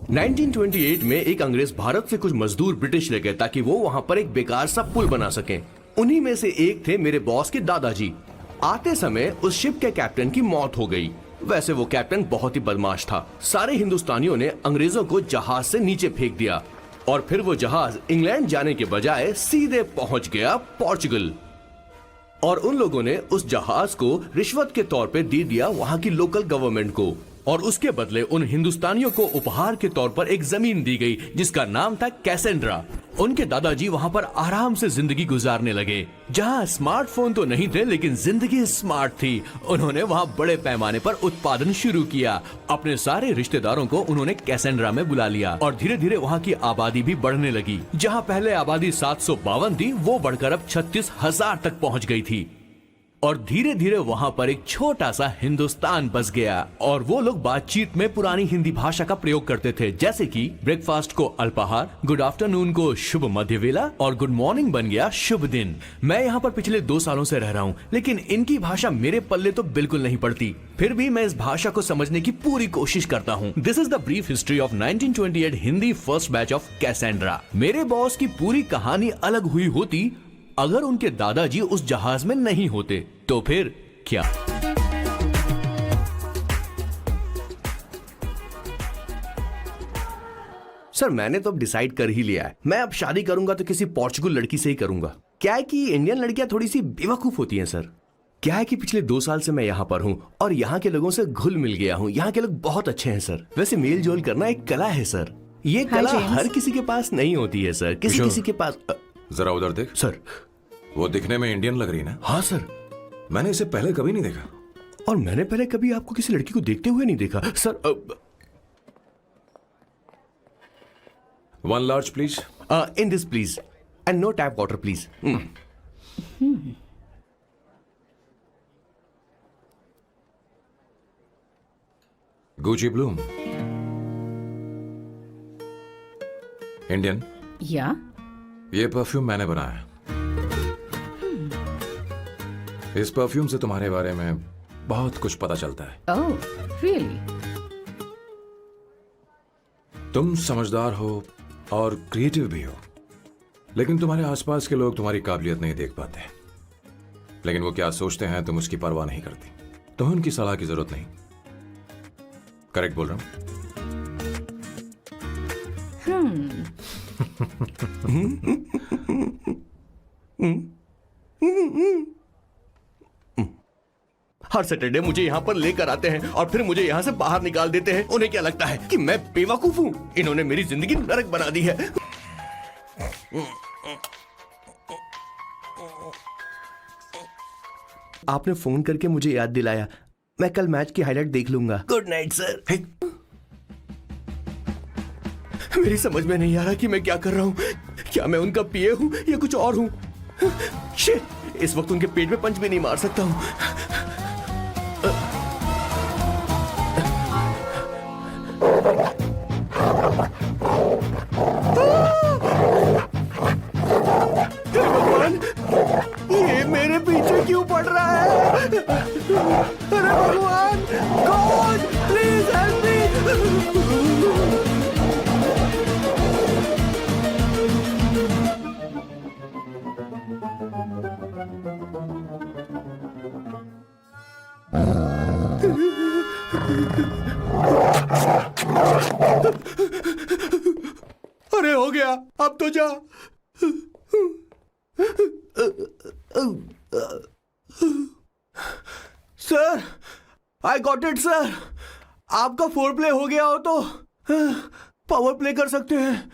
1928 में एक अंग्रेज भारत से कुछ मजदूर ब्रिटिश ले गए ताकि वो वहाँ पर एक बेकार सा पुल बना सकें। उन्हीं में से एक थे मेरे बॉस के दादाजी। आते समय उस शिप के कैप्टन की मौत हो गई। वैसे वो कैप्टन बहुत ही बदमाश था। सारे हिंदुस्तानियों ने अंग्रेजों को जहाज से नीचे फेंक दिया और फिर वो जहाज इंग्लैंड जाने के बजाय सीधे पहुंच गया पोर्चुगल। और उन लोगों ने उस जहाज को रिश्वत के तौर पे दे दिया वहां की लोकल गवर्नमेंट को, और उसके बदले उन हिंदुस्तानियों को उपहार के तौर पर एक जमीन दी गई जिसका नाम था कैसेंड्रा। उनके दादाजी वहां पर आराम से जिंदगी गुजारने लगे। जहां स्मार्टफोन तो नहीं थे लेकिन जिंदगी स्मार्ट थी। उन्होंने वहां बड़े पैमाने पर उत्पादन शुरू किया। अपने सारे रिश्तेदारों को उन्होंने कैसेंड्रा में बुला लिया और धीरे धीरे वहां की आबादी भी बढ़ने लगी। जहां पहले आबादी 752 थी वो बढ़कर अब 36,000 तक पहुंच गई थी। और धीरे धीरे वहां पर एक छोटा सा हिंदुस्तान बस गया और वो लोग बातचीत में पुरानी हिंदी भाषा का प्रयोग करते थे, जैसे कि ब्रेकफास्ट को अल्पाहार, गुड आफ्टरनून को शुभ मध्यवेला और गुड मॉर्निंग बन गया शुभ दिन। मैं यहाँ पर पिछले 2 सालों से रह रहा हूँ लेकिन इनकी भाषा मेरे पल्ले तो बिल्कुल नहीं पड़ती। फिर भी मैं इस भाषा को समझने की पूरी कोशिश करता हूँ। This is the brief history of 1928 Hindi first batch of Cassandra. मेरे बॉस की पूरी कहानी अलग हुई होती अगर उनके दादाजी उस जहाज में नहीं होते, तो फिर क्या? सर मैंने तो अब डिसाइड कर ही लिया है। मैं अब शादी करूंगा तो किसी पोर्चुगल लड़की से ही करूंगा। क्या है कि इंडियन लड़कियां थोड़ी सी बेवकूफ होती हैं सर। क्या है कि पिछले 2 साल से मैं यहाँ पर हूँ और यहाँ के लोगों से घुल मिल गया हूँ। यहाँ के लोग बहुत अच्छे हैं सर। वैसे मेल जोल करना एक कला है सर। ये कला हर किसी के पास नहीं होती है सर। किसी के पास। जरा उधर देख। सर वो दिखने में इंडियन लग रही ना? हाँ सर। मैंने इसे पहले कभी नहीं देखा। और मैंने पहले कभी आपको किसी लड़की को देखते हुए नहीं देखा sir. 1 large please. In this please and no tap water please. Gucci Bloom. Indian? या ये परफ्यूम मैंने बनाया। इस परफ्यूम से तुम्हारे बारे में बहुत कुछ पता चलता है। Oh really? तुम समझदार हो और क्रिएटिव भी हो, लेकिन तुम्हारे आसपास के लोग तुम्हारी काबिलियत नहीं देख पाते। लेकिन वो क्या सोचते हैं तुम उसकी परवाह नहीं करती। तुम्हें उनकी सलाह की जरूरत नहीं। करेक्ट बोल रहा हूं? हर सैटरडे मुझे यहाँ पर लेकर आते हैं और फिर मुझे यहाँ से बाहर निकाल देते हैं। उन्हें क्या लगता है कि मैं बेवकूफ हूँ? इन्होंने मेरी जिंदगी नरक बना दी है। आपने फोन करके मुझे याद दिलाया। मैं कल मैच की हाईलाइट देख लूंगा। Good night sir. मेरी समझ में नहीं आ रहा कि मैं क्या कर रहा हूँ। क्या मैं उनका पीए हूँ या कुछ और हूँ? शिट, इस वक्त उनके पेट में पंच भी नहीं मार सकता हूँ। भगवान, ये मेरे पीछे क्यों पड़ रहा है? अरे भगवान, गॉड प्लीज हेल्प मी। अरे हो गया, अब तो जा। Sir, I got it sir. आपका फोर प्ले हो गया हो तो पावर प्ले कर सकते हैं।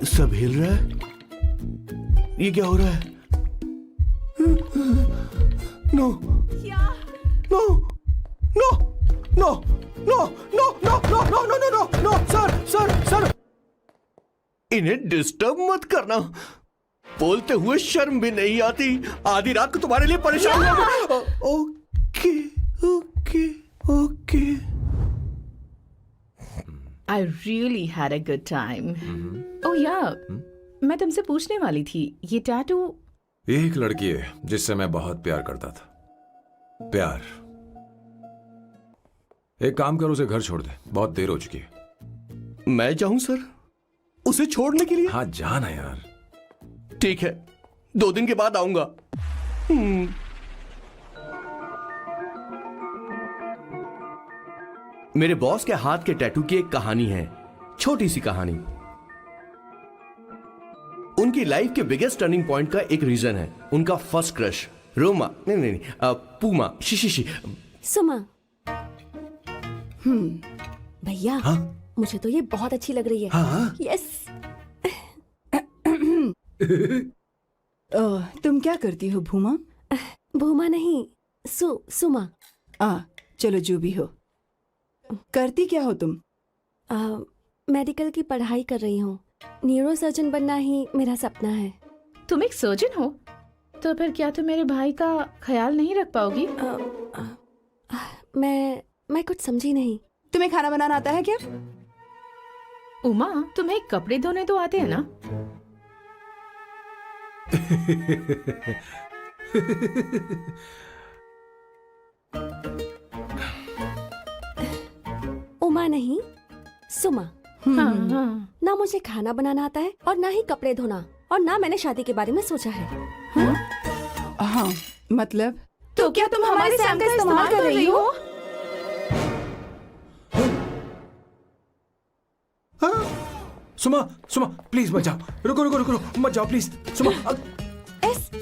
सब हिल रहा है। ये क्या हो रहा है? No no no no no no no no no no no no no sir sir sir, इन्हें डिस्टर्ब मत करना। बोलते हुए शर्म भी नहीं आती। आधी रात को तुम्हारे लिए परेशान हो। Okay okay okay. I really had a good time. Oh yeah, मैं तुमसे पूछने वाली थी, ये टैटू ये एक लड़की है जिससे मैं बहुत प्यार करता था। प्यार। एक काम कर, उसे घर छोड़ दे, बहुत देर हो चुकी है। मैं जाऊं सर उसे छोड़ने के लिए? हाँ जाना यार। ठीक है, 2 दिन के बाद आऊंगा। मेरे बॉस के हाथ के टैटू की एक कहानी है, छोटी सी कहानी। उनकी लाइफ के बिगेस्ट टर्निंग पॉइंट का एक रीजन है उनका फर्स्ट क्रश रोमा, नहीं, पूमा, शी। सुमा। भैया। हाँ? मुझे तो ये बहुत अच्छी लग रही है। हाँ? यस। तुम क्या करती हो भूमा? भूमा नहीं, सुमा। चलो जो भी हो। करती क्या हो तुम? मेडिकल की पढ़ाई कर रही हूँ। न्यूरो सर्जन बनना ही मेरा सपना है। तुम एक सर्जन हो तो फिर क्या तुम मेरे भाई का ख्याल नहीं रख पाओगी? मैं कुछ समझी नहीं। तुम्हें खाना बनाना आता है क्या? उमा, तुम्हें कपड़े धोने तो आते हैं ना? उमा नहीं, सुमा। हाँ। ना मुझे खाना बनाना आता है और ना ही कपड़े धोना, और ना मैंने शादी के बारे में सोचा है। हाँ, मतलब तो क्या तुम हमारे सैम का इस्तेमाल कर रही हो? सुमा, प्लीज मत जाओ। रुको, मत जाओ प्लीज। सुमा।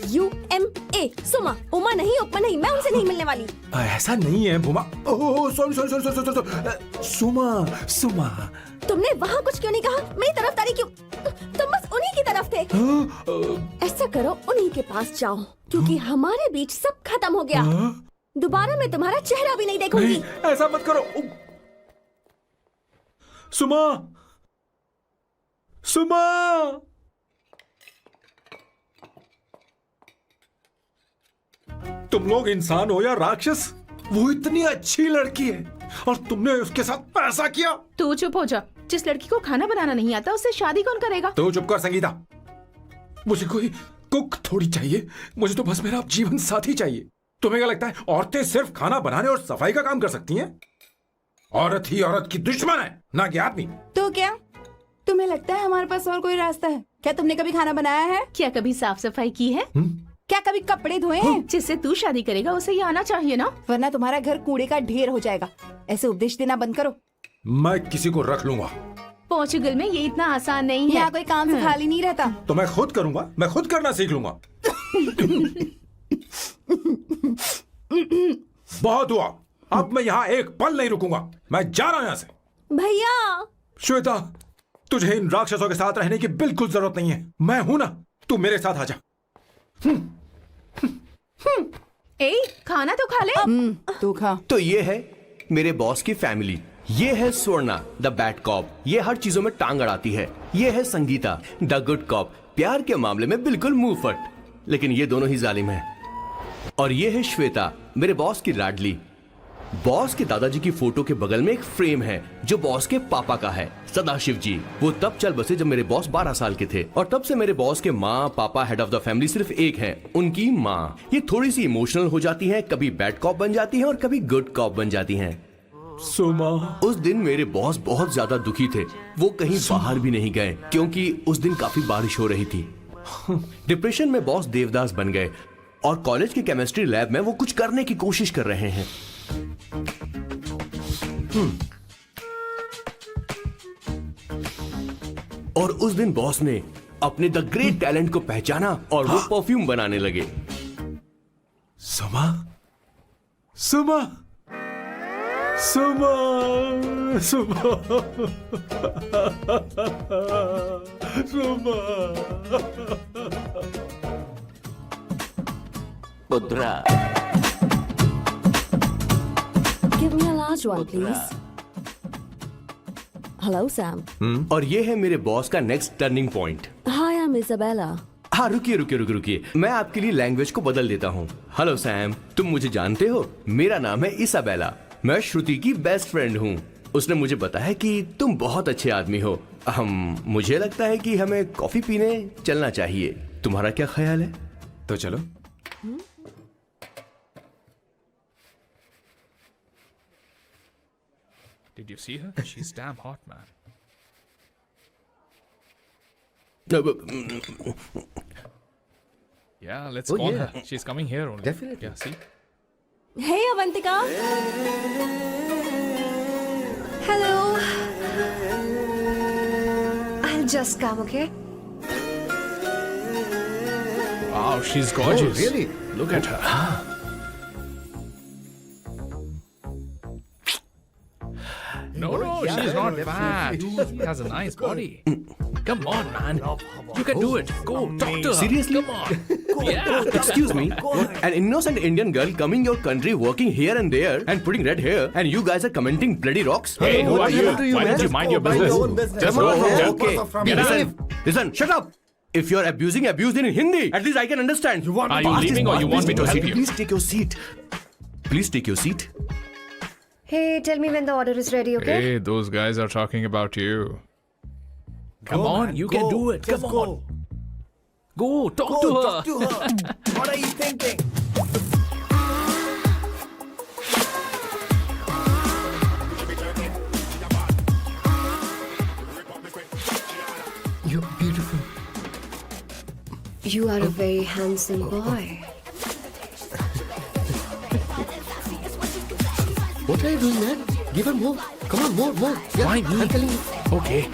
SUMA, सुमा। उमा नहीं, उपमा नहीं, मैं उनसे नहीं मिलने वाली। ऐसा नहीं है भूमा। Oh sorry. सुमा। तुमने वहाँ कुछ क्यों नहीं कहा? मेरी तरफदारी क्यों? तुम बस उन्हीं की तरफ थे। ऐसा करो, उन्हीं के पास जाओ, क्योंकि हमारे बीच सब खत्म हो गया। दोबारा मैं तुम्हारा चेहरा भी नहीं देखूंगी। नहीं, ऐसा मत करो। सुमा। तुम लोग इंसान हो या राक्षस? वो इतनी अच्छी लड़की है और तुमने उसके साथ ऐसा किया। तू चुप हो जा। जिस लड़की को खाना बनाना नहीं आता उससे शादी कौन करेगा? तो चुप कर संगीता। मुझे कोई कुक थोड़ी चाहिए, मुझे तो बस मेरा जीवन साथी चाहिए। तुम्हें क्या लगता है औरतें सिर्फ खाना बनाने और सफाई का काम कर सकती हैं? औरत ही औरत की दुश्मन है, ना कि आदमी। तो क्या तुम्हें लगता है हमारे पास और कोई रास्ता है? क्या तुमने कभी खाना बनाया है? क्या कभी साफ सफाई की है? क्या कभी कपड़े धोए हैं? जिससे तू शादी करेगा उसे ये आना चाहिए ना? वरना तुम्हारा घर कूड़े का ढेर हो जाएगा। ऐसे उपदेश देना बंद करो। मैं किसी को रख लूंगा। पोर्चुगल में ये इतना आसान नहीं है। यहाँ कोई काम से खाली नहीं रहता। तो मैं खुद करूंगा, मैं खुद करना सीख लूंगा। बहुत हुआ, अब मैं यहाँ एक पल नहीं रुकूंगा। मैं जा रहा हूं यहाँ से। भैया। श्वेता, तुझे इन राक्षसों के साथ रहने की बिल्कुल जरूरत नहीं है। मैं हूं ना, तू मेरे साथ आ जा। ए, खाना तो खा ले। तू खा। तो ये है मेरे बॉस की फैमिली। ये है स्वर्णा द बैड कॉप, ये हर चीजों में टांग अड़ाती है। ये है संगीता द गुड कॉप, प्यार के मामले में बिल्कुल मुंह फट, लेकिन ये दोनों ही जालिम हैं। और ये है श्वेता, मेरे बॉस की लाडली। बॉस के दादाजी की फोटो के बगल में एक फ्रेम है जो बॉस के पापा का है, सदाशिव जी। वो तब चल बसे जब मेरे बॉस 12 साल के थे, और तब से मेरे बॉस के माँ पापा हेड ऑफ द फैमिली सिर्फ एक है, उनकी माँ। ये थोड़ी सी इमोशनल हो जाती हैं, कभी बैड कॉप बन जाती हैं और कभी गुड कॉप बन जाती हैं। सुमा। उस दिन मेरे बॉस बहुत ज्यादा दुखी थे। वो कहीं बाहर भी नहीं गए क्योंकि उस दिन काफी बारिश हो रही थी। डिप्रेशन में बॉस देवदास बन गए और कॉलेज के केमिस्ट्री लैब में वो कुछ करने की कोशिश कर रहे हैं। और उस दिन बॉस ने अपने द ग्रेट टैलेंट को पहचाना और वो परफ्यूम बनाने लगे। सुमा। पुत्रा। Give me a large one, please. Hello, Sam. और ये है मेरे बॉस का next turning point. Hi, I'm Isabella. हाँ, रुकिए, मैं आपके लिए लैंग्वेज को बदल देता हूँ। हेलो सैम, तुम मुझे जानते हो? मेरा नाम है इसाबेला। मैं श्रुति की बेस्ट फ्रेंड हूँ। उसने मुझे बताया कि तुम बहुत अच्छे आदमी हो। मुझे लगता है कि हमें कॉफी पीने चलना चाहिए। तुम्हारा क्या ख्याल है? तो चलो। Did you see her? She's damn hot, man. Yeah, let's call her. She's coming here only. Definitely. Yeah, see? Hey Avantika. Hello. I'll just come, okay? Wow, she's gorgeous. Oh, really? Look at her. No, she's not fat. She has a nice body. Come on, man. You can do it. Go, talk to her. Seriously? Come on. Yeah. Excuse me, an innocent Indian girl coming your country, working here and there, and putting red hair, and you guys are commenting bloody rocks? Hey, who are you? happened to you, Why don't man? you mind your Mind your own business? business. Just go from here. Okay, Get out. listen, shut up. If you're abuse it in Hindi. At least I can understand. Are you leaving or you want me to sit here? Please take your seat. Please take your seat. Hey, tell me when the order is ready, okay? Hey, those guys are talking about you. Come on, you can do it. Come on. Go, talk to her. What are you thinking? You're beautiful. You are a very handsome boy. What are you doing, man? Give her more. Come on, more. Yeah, Why me? I'm telling you. Okay.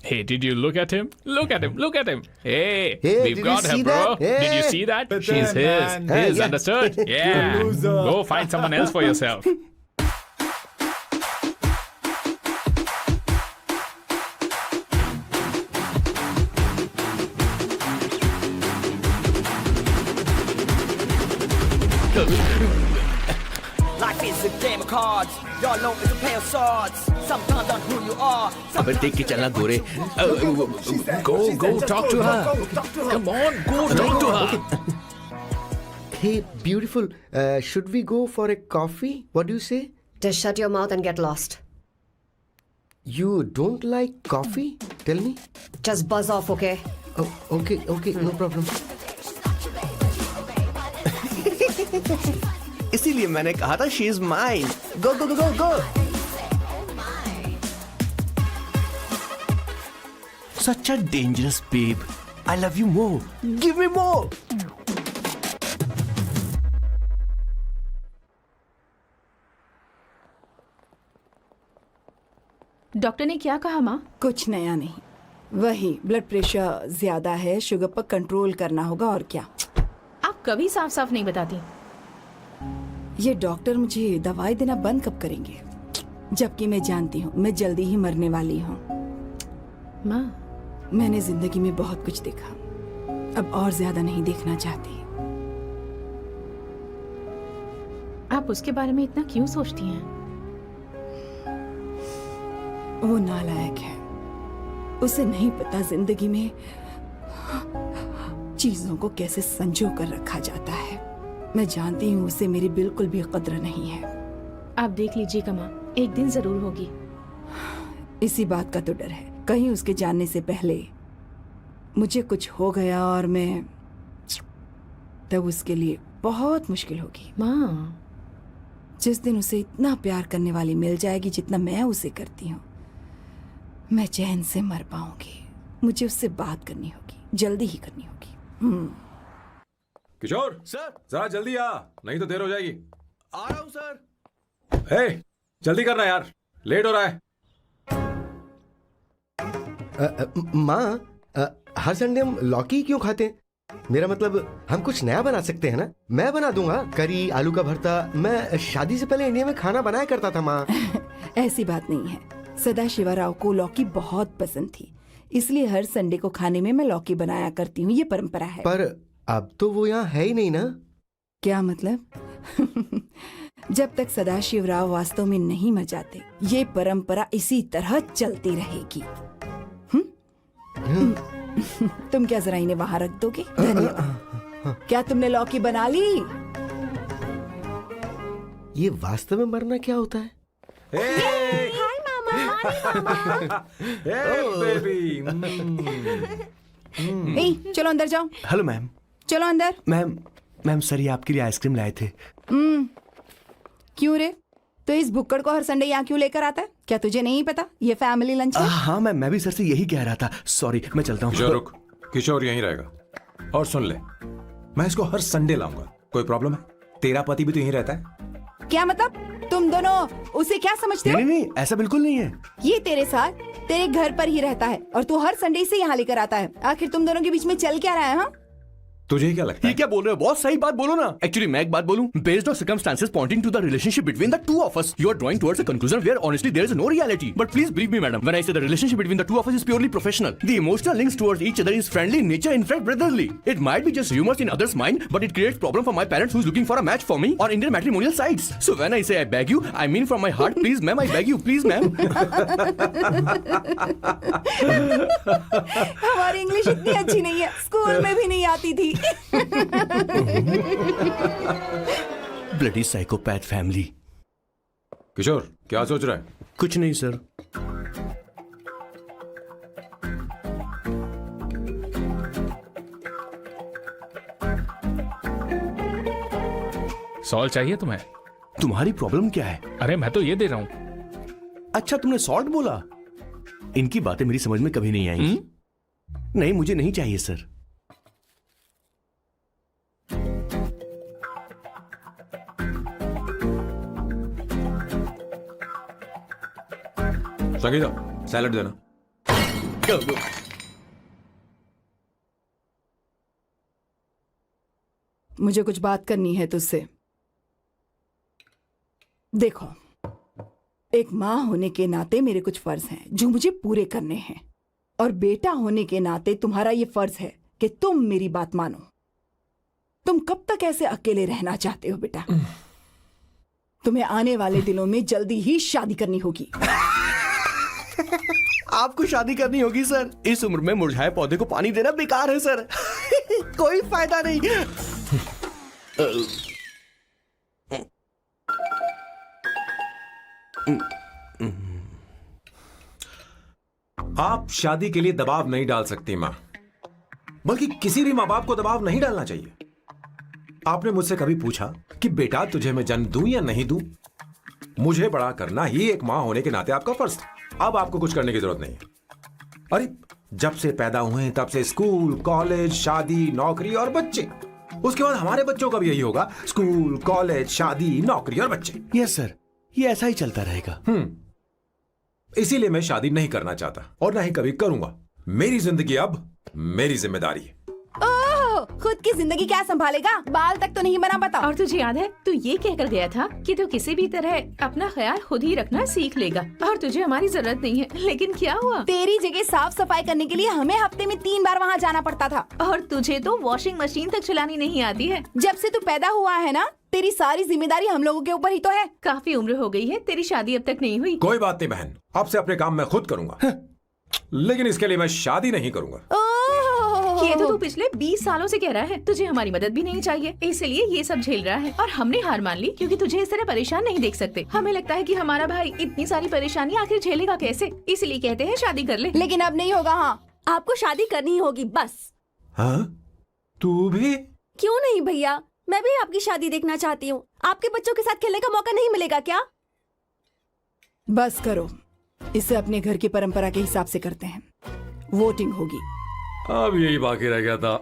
Hey, did you look at him? Look at him. Look at him. Hey, Hey, we've did got you her, see bro. that? Did you Hey. see that? But She's then, his. man. His, Yeah. understood? Yeah. Go find someone else for yourself. Life is a game of cards. Y'all know it's a pair of swords. Sometimes on who you are. अबे देख के चलना गोरे. Go, talk to her. Come on, go, talk to her. Hey, beautiful. Should we go for a coffee? What do you say? Just shut your mouth and get lost. You don't like coffee? Tell me. Just buzz off, okay? Oh, okay, no problem. इसीलिए मैंने कहा था she is mine. Go. Such a dangerous babe. I love you more. Give me more. Doctor ने क्या कहा माँ? कुछ नया नहीं, वही ब्लड प्रेशर ज्यादा है, शुगर पर कंट्रोल करना होगा और क्या। आप कभी साफ साफ नहीं बताती। ये डॉक्टर मुझे दवाई देना बंद कब करेंगे, जबकि मैं जानती हूँ मैं जल्दी ही मरने वाली हूँ। माँ, मैंने जिंदगी में बहुत कुछ देखा, अब और ज्यादा नहीं देखना चाहती। आप उसके बारे में इतना क्यों सोचती हैं? वो नालायक है, उसे नहीं पता जिंदगी में चीजों को कैसे संजो कर रखा जाता है। मैं जानती हूँ उसे मेरी बिल्कुल भी कद्र नहीं है। आप देख लीजिएगा माँ, एक दिन जरूर होगी। इसी बात का तो डर है, कहीं उसके जानने से पहले मुझे कुछ हो गया और मैं तब उसके लिए बहुत मुश्किल होगी। माँ, जिस दिन उसे इतना प्यार करने वाली मिल जाएगी जितना मैं उसे करती हूँ, मैं चैन से मर पाऊंगी। मुझे उससे बात करनी होगी, जल्दी ही करनी होगी। किशोर सर, जरा जल्दी आ, नहीं तो देर हो जाएगी। आ रहा हूँ सर. हे, जल्दी करना यार, लेट हो रहा है। माँ, हर संडे हम लौकी क्यों खाते हैं? मेरा मतलब हम कुछ नया बना सकते हैं ना? मैं बना दूंगा करी, आलू का भरता। मैं शादी से पहले इंडिया में खाना बनाया करता था माँ। ऐसी बात नहीं है, सदाशिवराव को लौकी बहुत पसंद थी, इसलिए हर संडे को खाने में मैं लौकी बनाया करती हूँ। ये परंपरा है। पर अब तो वो यहाँ है ही नहीं ना। क्या मतलब? जब तक सदाशिवराव वास्तव में नहीं मर जाते, ये परंपरा इसी तरह चलती रहेगी। तुम क्या जरा इन्हें वहां रख दोगे? धन्यवाद। क्या तुमने लौकी बना ली? ये वास्तव में मरना क्या होता है? हाय मामा। बेबी। ए, चलो अंदर जाओ, हेलो मैम। चलो अंदर। मैम सर ये आपके लिए आइसक्रीम लाए थे। क्यों रे? तो इस भुक्कड़ को हर संडे यहाँ क्यों लेकर आता है? क्या तुझे नहीं पता ये फैमिली लंच है? हाँ मैम, मैं भी सर से यही कह रहा था। सॉरी, मैं चलता हूँ। किशोर रुक, किशोर यहीं रहेगा। और सुन ले, मैं इसको हर संडे लाऊंगा। कोई प्रॉब्लम है? तेरा पति भी तो यहीं रहता है। क्या मतलब? तुम दोनों उसे क्या समझते हो? नहीं, ऐसा बिल्कुल नहीं है। ये तेरे साथ तेरे घर पर ही रहता है और तू हर संडे से यहाँ लेकर आता है। आखिर तुम दोनों के बीच में चल क्या रहा है? हाँ, तुझे क्या लगता ये है? क्या बोल रहे हो बॉस? सही बात बोलो ना। एक्चुअली मैं एक बात बोलूं, based on circumstances pointing to the relationship between the two of us, you are drawing towards a conclusion where honestly there is no reality. But please believe me madam, when I say the relationship between the two of us is purely professional. The emotional links towards each other is friendly in nature, in fact brotherly. It might be just humours in others mind, but it creates problem for my parents who is looking for a match for me on Indian matrimonial sites. So when I say I beg you, I mean from my heart, please ma'am, I beg you, please ma'am. हमारी English इतनी अच्छी नहीं है, school में भी नहीं आती थी। Bloody psychopath family. किशोर क्या सोच रहा है? कुछ नहीं सर। सॉल्ट चाहिए तुम्हें? तुम्हारी प्रॉब्लम क्या है? अरे मैं तो ये दे रहा हूं। अच्छा तुमने सॉल्ट बोला। इनकी बातें मेरी समझ में कभी नहीं आएंगी। नहीं, मुझे नहीं चाहिए सर। संगीता सैलड देना। मुझे कुछ बात करनी है तुझसे। देखो, एक माँ होने के नाते मेरे कुछ फर्ज हैं जो मुझे पूरे करने हैं, और बेटा होने के नाते तुम्हारा ये फर्ज है कि तुम मेरी बात मानो। तुम कब तक ऐसे अकेले रहना चाहते हो बेटा? तुम्हें आने वाले दिनों में जल्दी ही शादी करनी होगी। आपको शादी करनी होगी सर? इस उम्र में मुरझाए पौधे को पानी देना बेकार है सर। कोई फायदा नहीं। आप शादी के लिए दबाव नहीं डाल सकती मां, बल्कि किसी भी मां बाप को दबाव नहीं डालना चाहिए। आपने मुझसे कभी पूछा कि बेटा तुझे मैं जन्म दूं या नहीं दूं? मुझे बड़ा करना ही एक मां होने के नाते आपका फर्ज था। अब आपको कुछ करने की जरूरत नहीं है। अरे जब से पैदा हुए तब से स्कूल, कॉलेज, शादी, नौकरी और बच्चे। उसके बाद हमारे बच्चों का भी यही होगा, स्कूल, कॉलेज, शादी, नौकरी और बच्चे। यस सर, ये ऐसा ही चलता रहेगा। इसीलिए मैं शादी नहीं करना चाहता और ना ही कभी करूंगा। मेरी जिंदगी अब मेरी जिम्मेदारी है। ओह, खुद की जिंदगी क्या संभालेगा? बाल तक तो नहीं बना, बताओ। और तुझे याद है तू ये कहकर गया था कि तू किसी भी तरह अपना ख्याल खुद ही रखना सीख लेगा और तुझे हमारी जरूरत नहीं है। लेकिन क्या हुआ? तेरी जगह साफ सफाई करने के लिए हमें हफ्ते में 3 बार वहाँ जाना पड़ता था। और तुझे तो वॉशिंग मशीन तक चलानी नहीं आती है। जब से तू पैदा हुआ है ना, तेरी सारी जिम्मेदारी हम लोगों के ऊपर ही तो है। काफी उम्र हो गई है, तेरी शादी अब तक नहीं हुई। कोई बात नहीं बहन, अब से अपने काम मैं खुद करूंगा। लेकिन इसके लिए मैं शादी नहीं करूंगा। ये तो तू पिछले 20 सालों से कह रहा है। तुझे हमारी मदद भी नहीं चाहिए, इसलिए ये सब झेल रहा है। और हमने हार मान ली क्योंकि तुझे इस तरह परेशान नहीं देख सकते। हमें लगता है कि हमारा भाई इतनी सारी परेशानी आखिर झेलेगा कैसे, इसलिए कहते हैं शादी कर ले। लेकिन अब नहीं होगा। हाँ, आपको शादी करनी ही होगी बस। हाँ? तू भी? क्यों नहीं भैया, मैं भी आपकी शादी देखना चाहती हूँ। आपके बच्चों के साथ खेलने का मौका नहीं मिलेगा क्या? बस करो, इसे अपने घर की परंपरा के हिसाब से करते हैं। वोटिंग होगी। अब यही बाकी रह गया था।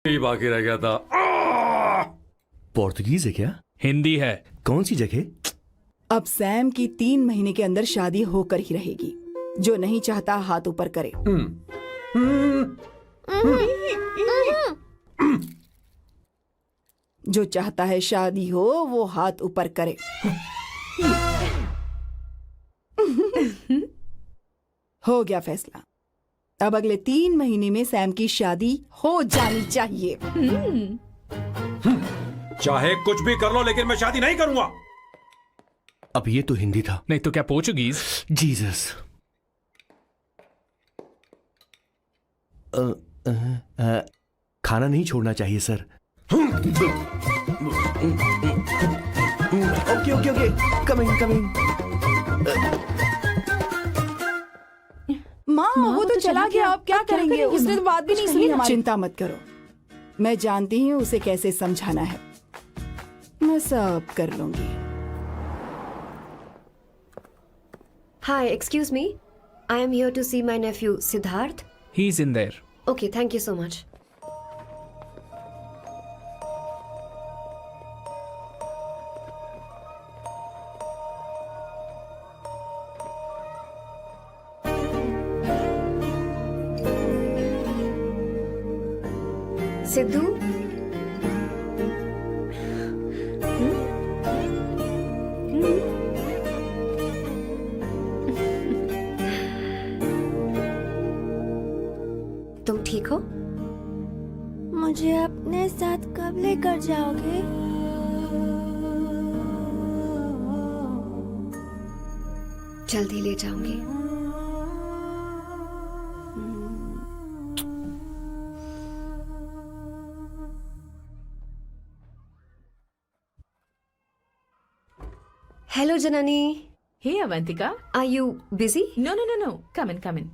ही बाकी रह गया था। पोर्तुगीज है क्या? हिंदी है। कौन सी जगह? अब सैम की 3 महीने के अंदर शादी होकर ही रहेगी। जो नहीं चाहता हाथ ऊपर करे। जो चाहता है शादी हो वो हाथ ऊपर करे। हो गया फैसला। अब अगले 3 महीने में सैम की शादी हो जानी चाहिए। चाहे कुछ भी कर लो लेकिन मैं शादी नहीं करूंगा। अब ये तो हिंदी था। नहीं तो क्या पोर्चुगीज? जीसस। खाना नहीं छोड़ना चाहिए sir. Okay okay okay, coming coming. माँ वो तो चला गया, अब क्या करेंगे? उसने तो बात भी नहीं सुनी हमारी। चिंता मत करो, मैं जानती हूँ उसे कैसे समझाना है। मैं सब कर लूंगी। Hi, excuse me. I am here to see my nephew Siddharth. He's in there. Okay, thank you so much. Sidhu, तुम ठीक हो? मुझे अपने साथ कब लेकर जाओगे? जल्दी ले जाऊंगी। Hello Janani, Hey Avantika. Are you busy? No no no no. Come in come in.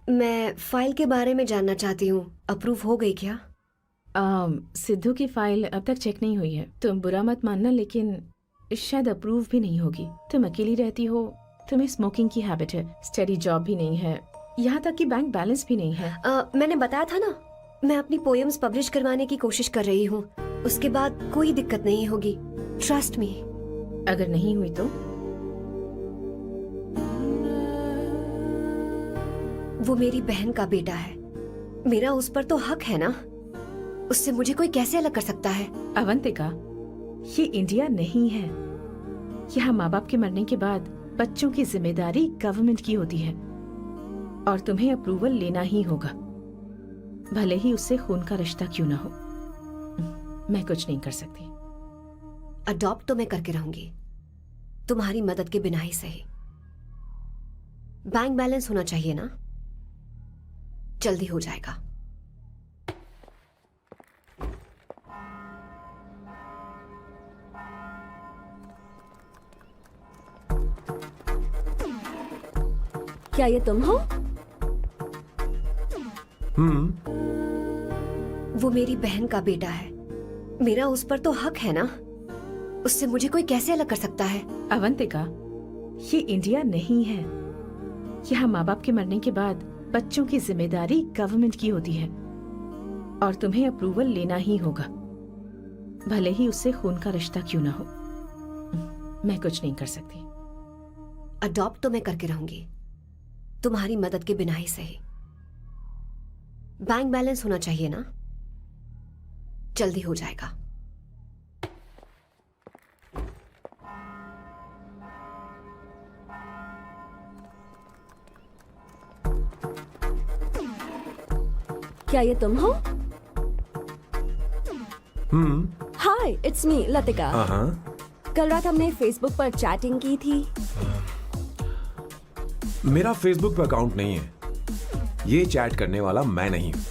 मैं फाइल के बारे में जानना चाहती हूँ, अप्रूव हो गई क्या? सिद्धू की फाइल अब तक चेक नहीं हुई है। तुम बुरा मत मानना लेकिन शायद अप्रूव भी नहीं होगी। तुम अकेली रहती हो, तुम्हें स्मोकिंग की हैबिट है, स्टडी जॉब भी नहीं है, यहाँ तक कि बैंक बैलेंस भी नहीं है। मैंने बताया था ना, मैं अपनी पोएम्स पब्लिश करवाने की कोशिश कर रही हूँ। उसके बाद कोई दिक्कत नहीं होगी, ट्रस्ट मी। अगर नहीं हुई तो? वो मेरी बहन का बेटा है, मेरा उस पर तो हक है ना। उससे मुझे कोई कैसे अलग कर सकता है? अवंतिका, ये इंडिया नहीं है। यहाँ माँ बाप के मरने के बाद बच्चों की जिम्मेदारी गवर्नमेंट की होती है और तुम्हें अप्रूवल लेना ही होगा, भले ही उससे खून का रिश्ता क्यों ना हो। मैं कुछ नहीं कर सकती। अडॉप्ट तो मैं करके रहूंगी, तुम्हारी मदद के बिना ही सही। बैंक बैलेंस होना चाहिए ना, जल्दी हो जाएगा। क्या ये तुम हो? वो मेरी बहन का बेटा है, मेरा उस पर तो हक है ना। उससे मुझे कोई कैसे अलग कर सकता है? अवंतिका, ये इंडिया नहीं है। यहाँ माँ बाप के मरने के बाद बच्चों की जिम्मेदारी गवर्नमेंट की होती है और तुम्हें अप्रूवल लेना ही होगा, भले ही उससे खून का रिश्ता क्यों ना हो। मैं कुछ नहीं कर सकती। अडॉप्ट तो मैं करके रहूंगी, तुम्हारी मदद के बिना ही सही। बैंक बैलेंस होना चाहिए ना, जल्दी हो जाएगा। क्या ये तुम हो? हाय, इट्स मी लतिका। कल रात हमने फेसबुक पर चैटिंग की थी। मेरा फेसबुक पे अकाउंट नहीं है, ये चैट करने वाला मैं नहीं हूँ।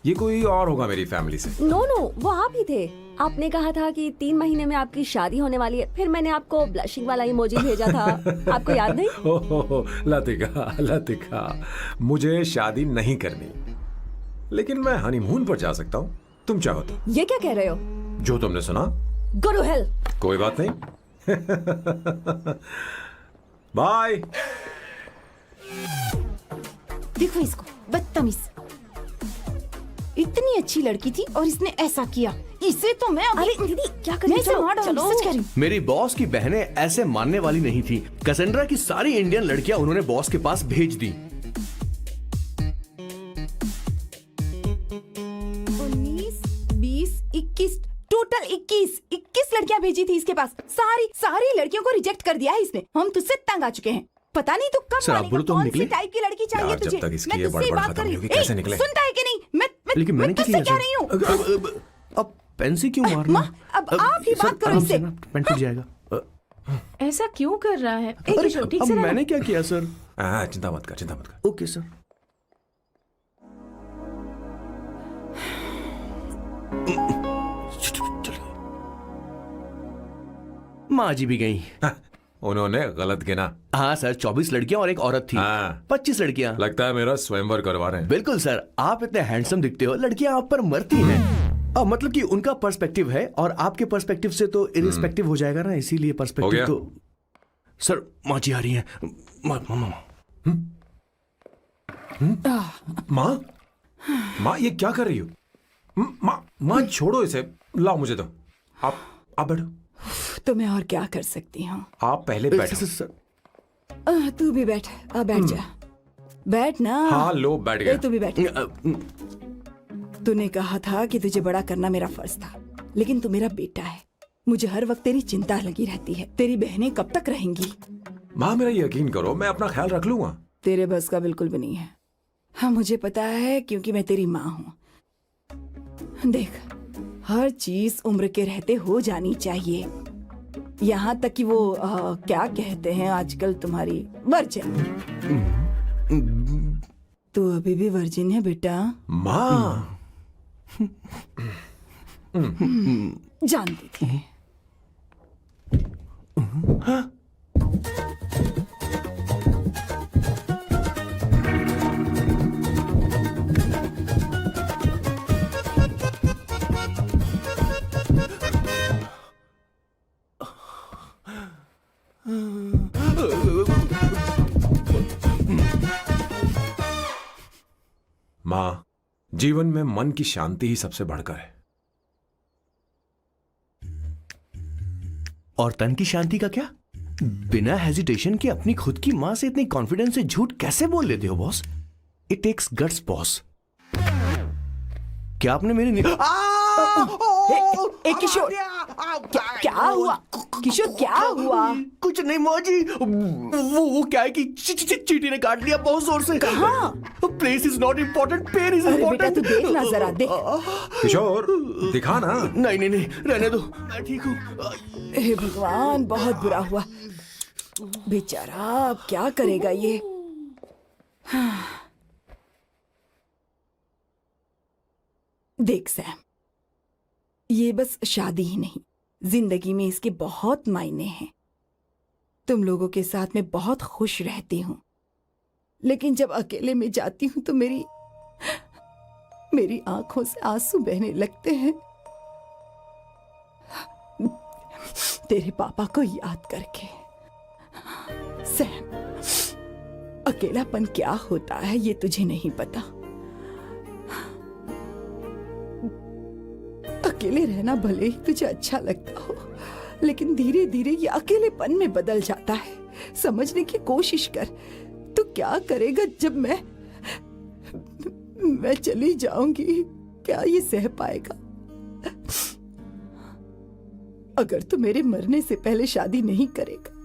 ये कोई और होगा मेरी फैमिली से। नो नो, वो आप ही थे। आपने कहा था कि 3 महीने में आपकी शादी होने वाली है, फिर मैंने आपको ब्लशिंग वाला इमोजी भेजा था। आपको याद नहीं? ओहो लतिका, लतिका, मुझे शादी नहीं करनी, लेकिन मैं हनीमून पर जा सकता हूँ, तुम चाहो तो। ये क्या कह रहे हो? जो तुमने सुना। Go to hell. कोई बात नहीं। बाय। देखो इसको, बदतमीज। इतनी अच्छी लड़की थी और इसने ऐसा किया। इसे तो मैं अभी अरे दीदी क्या कर मैं रही इसे मार डालूंगी, सच कह रही हूँ। मेरी बॉस की बहनें ऐसे मानने वाली नहीं थी। कैसेंड्रा की सारी इंडियन लड़कियां उन्होंने बॉस के पास भेज दी। 19, 20, 21, टोटल 21 लड़कियां भेजी थी इसके पास। सारी लड़कियों को रिजेक्ट कर दिया है इसने। हम तुझसे तंग आ चुके हैं। पता नहीं तू कब सर, आप मानेगा, बोलो तो हम कौन निकले? सी टाइप की लड़की चाहिए यार, जब तुझे? तक इसकी मैं ये तुझसे ही बड़बड़ बात खत्म कर रही नहीं हूँ। होगी, कैसे ए, निकले? सुनता है कि नहीं? लेकिन मैंने क्या तुझसे किया कह रही हूँ। सर? अब पेन से क्यों मारना? माँ, अब आप ही बात करो इससे। पेन टूट जाएगा। ऐसा क्यों कर रहा है? एक अरे, किशोर, ठीक अब से रहना। मैंने क्या किया सर? चिंता मत कर। Okay sir. माँ जी भी गई। उन्होंने गलत गिना। हाँ सर, 24 लड़कियां और एक औरत थी। हाँ। 25 लड़कियां। लगता है मेरा स्वयंवर करवा रहे हैं। बिल्कुल सर, आप इतने हैंडसम दिखते हो, लड़कियां आप पर मरती हैं। मतलब कि उनका पर्सपेक्टिव है और आपके पर्सपेक्टिव से तो इरिस्पेक्टिव हो जाएगा ना, इसीलिए हो पर्सपेक्टिव गया? तो। सर माँ जी आ रही हैं। माँ ये क्या कर रही हो? माँ छोड़ो इसे, लाओ मुझे दो। आप बैठो। तो मैं और क्या कर सकती हूँ? आप पहले बैठो। सर, तू भी बैठ, बैठ जा, बैठ ना। हाँ लो, बैठ ए, गया। तू भी बैठ। तूने कहा था कि तुझे बड़ा करना मेरा फर्ज था, लेकिन तू मेरा बेटा है। मुझे हर वक्त तेरी चिंता लगी रहती है। तेरी बहनें कब तक रहेंगी? माँ मेरा यकीन करो, मैं अपना ख्याल रख लूंगा। तेरे बस का बिल्कुल भी नहीं है। हाँ मुझे पता है, क्योंकि मैं तेरी माँ हूँ। देख, हर चीज उम्र के रहते हो जानी चाहिए, यहाँ तक कि वो क्या कहते हैं आजकल तुम्हारी वर्जिन। तू अभी भी वर्जिन है बेटा? माँ जानती थी। माँ, जीवन में मन की शांति ही सबसे बढ़कर है। और तन की शांति का क्या? बिना हेजिटेशन के अपनी खुद की माँ से इतनी कॉन्फिडेंस से झूठ कैसे बोल लेते हो boss? It takes guts boss. क्या आपने मेरी किशोर, क्या हुआ? किशोर क्या हुआ? कुछ नहीं माँ जी, वो क्या है कि चींटी ने काट लिया बहुत जोर से। कहाँ? Place is not important, pen is अरे बेटा इम्पोर्टेंट। तू देखना जरा, देख। किशोर दिखा ना। नहीं, रहने दो, मैं ठीक हूँ। हे भगवान, बहुत बुरा हुआ बेचारा। अब क्या करेगा ये? देख सैम, ये बस शादी ही नहीं, जिंदगी में इसके बहुत मायने हैं। तुम लोगों के साथ मैं बहुत खुश रहती हूँ, लेकिन जब अकेले में जाती हूँ तो मेरी आंखों से आंसू बहने लगते हैं, तेरे पापा को याद करके। सैम, अकेलापन क्या होता है ये तुझे नहीं पता। अकेले रहना भले ही तुझे अच्छा लगता हो, लेकिन धीरे धीरे ये अकेलेपन में बदल जाता है। समझने की कोशिश कर। तू क्या करेगा जब मैं चली जाऊंगी? क्या ये सह पाएगा? अगर तू मेरे मरने से पहले शादी नहीं करेगा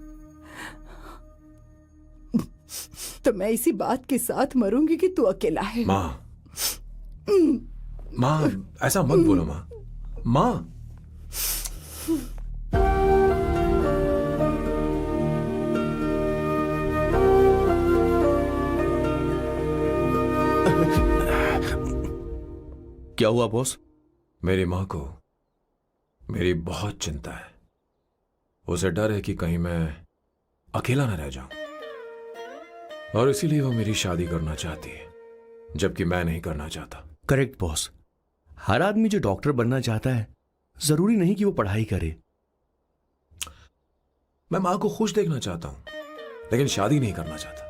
तो मैं इसी बात के साथ मरूंगी कि तू अकेला है। माँ ऐसा मत बोलो माँ। माँ क्या हुआ बॉस? मेरी माँ को मेरी बहुत चिंता है। उसे डर है कि कहीं मैं अकेला न रह जाऊं, और इसीलिए वो मेरी शादी करना चाहती है, जबकि मैं नहीं करना चाहता। Correct boss. हर आदमी जो डॉक्टर बनना चाहता है, जरूरी नहीं कि वो पढ़ाई करे। मैं माँ को खुश देखना चाहता हूं, लेकिन शादी नहीं करना चाहता।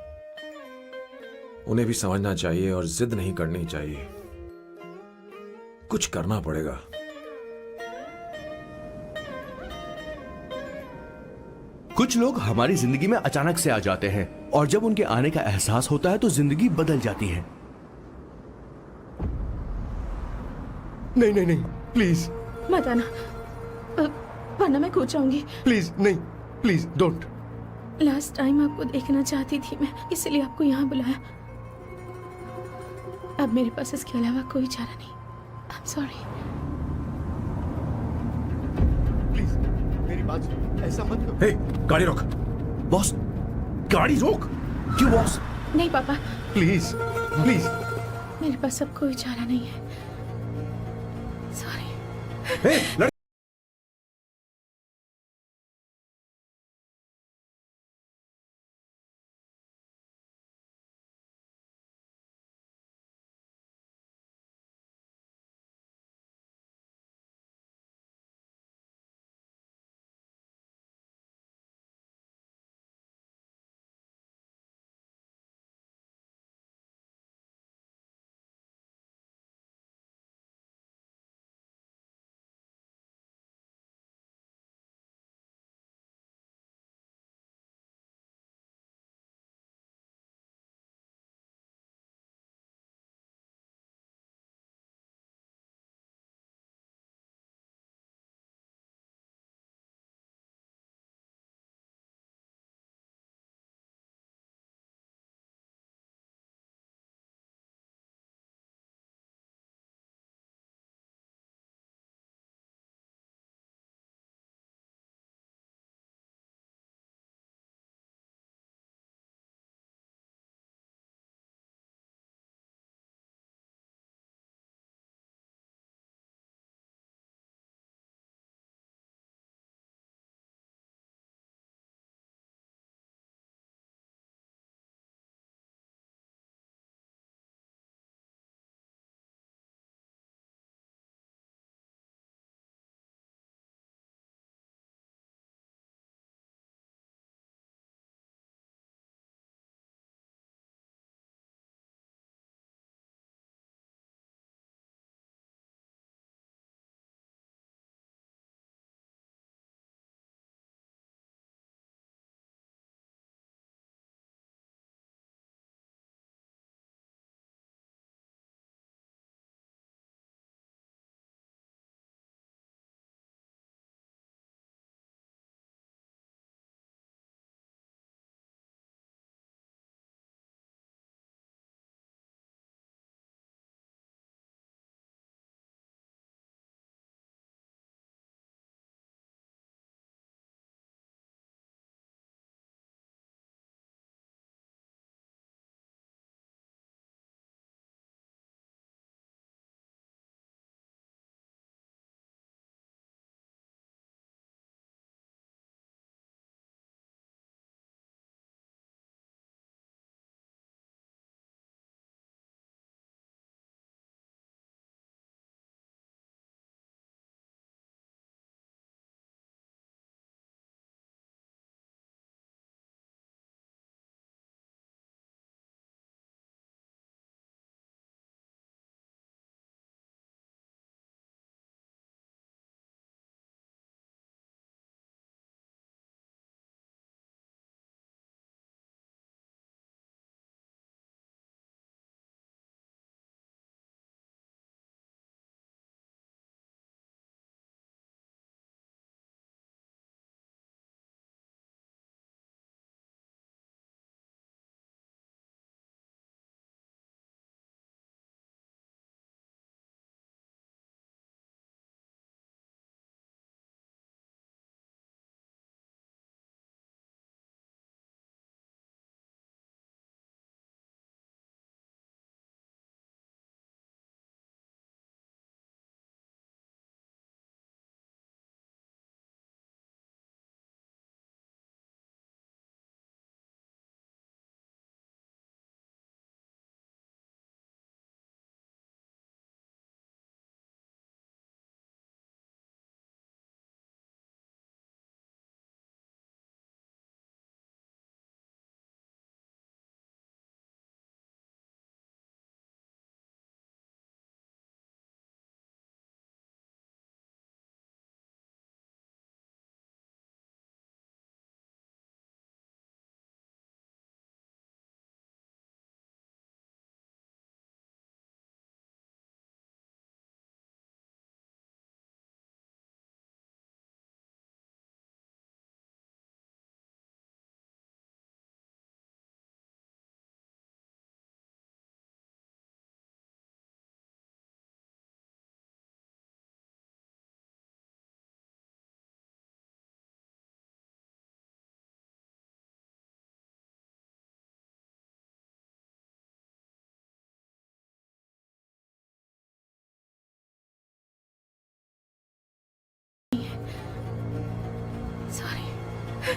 उन्हें भी समझना चाहिए और जिद नहीं करनी चाहिए। कुछ करना पड़ेगा। कुछ लोग हमारी जिंदगी में अचानक से आ जाते हैं और जब उनके आने का एहसास होता है तो जिंदगी बदल जाती है। नहीं नहीं नहीं, प्लीज मत आना, वरना मैं कूद जाऊंगी। प्लीज नहीं, प्लीज डोंट। लास्ट टाइम आपको देखना चाहती थी मैं, इसलिए आपको यहाँ बुलाया। अब मेरे पास इसके अलावा कोई चारा नहीं। I am sorry. प्लीज मेरी बात सुनो, ऐसा मत करो। हे, गाड़ी रोक। बॉस, गाड़ी रोक। क्यों बॉस? नहीं पापा, प्लीज प्लीज। मेरे पास अब कोई चारा नहीं है। सॉरी। हे,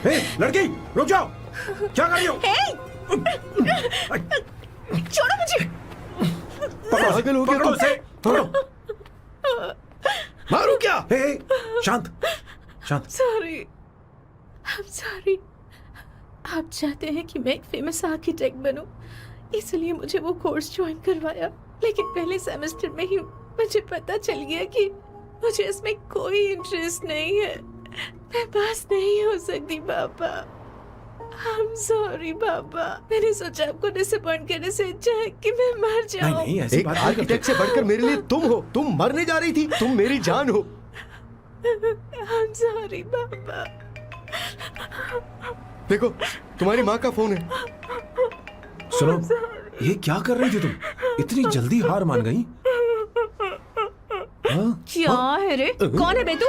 लड़की रुक जाओ, क्या कर रही हो? छोड़ो मुझे। पागल हो गया पकड़ो तुम। उसे, पकड़ो। मारू क्या? शांत शांत। Sorry, sorry. आप चाहते हैं कि मैं एक फेमस आर्किटेक्ट बनूं, इसलिए मुझे वो कोर्स ज्वाइन करवाया, लेकिन पहले सेमेस्टर में ही मुझे पता चल गया कि मुझे इसमें कोई इंटरेस्ट नहीं है। मैं पास नहीं हो सकती पापा। I'm sorry पापा। मैंने सोचा आपको डिसअपॉइंट करने से अच्छा है कि मैं मर जाऊं। नहीं ऐसी एक बात नहीं करते। आर्किटेक्ट से बढ़कर मेरे लिए तुम हो। तुम मरने जा रही थी, तुम मेरी जान हो। I'm sorry पापा। देखो तुम्हारी माँ का फोन है। सुनो, ये क्या कर रही थी तुम? इतनी जल्दी हार मान गई? क्या है रे? कौन है बे तू?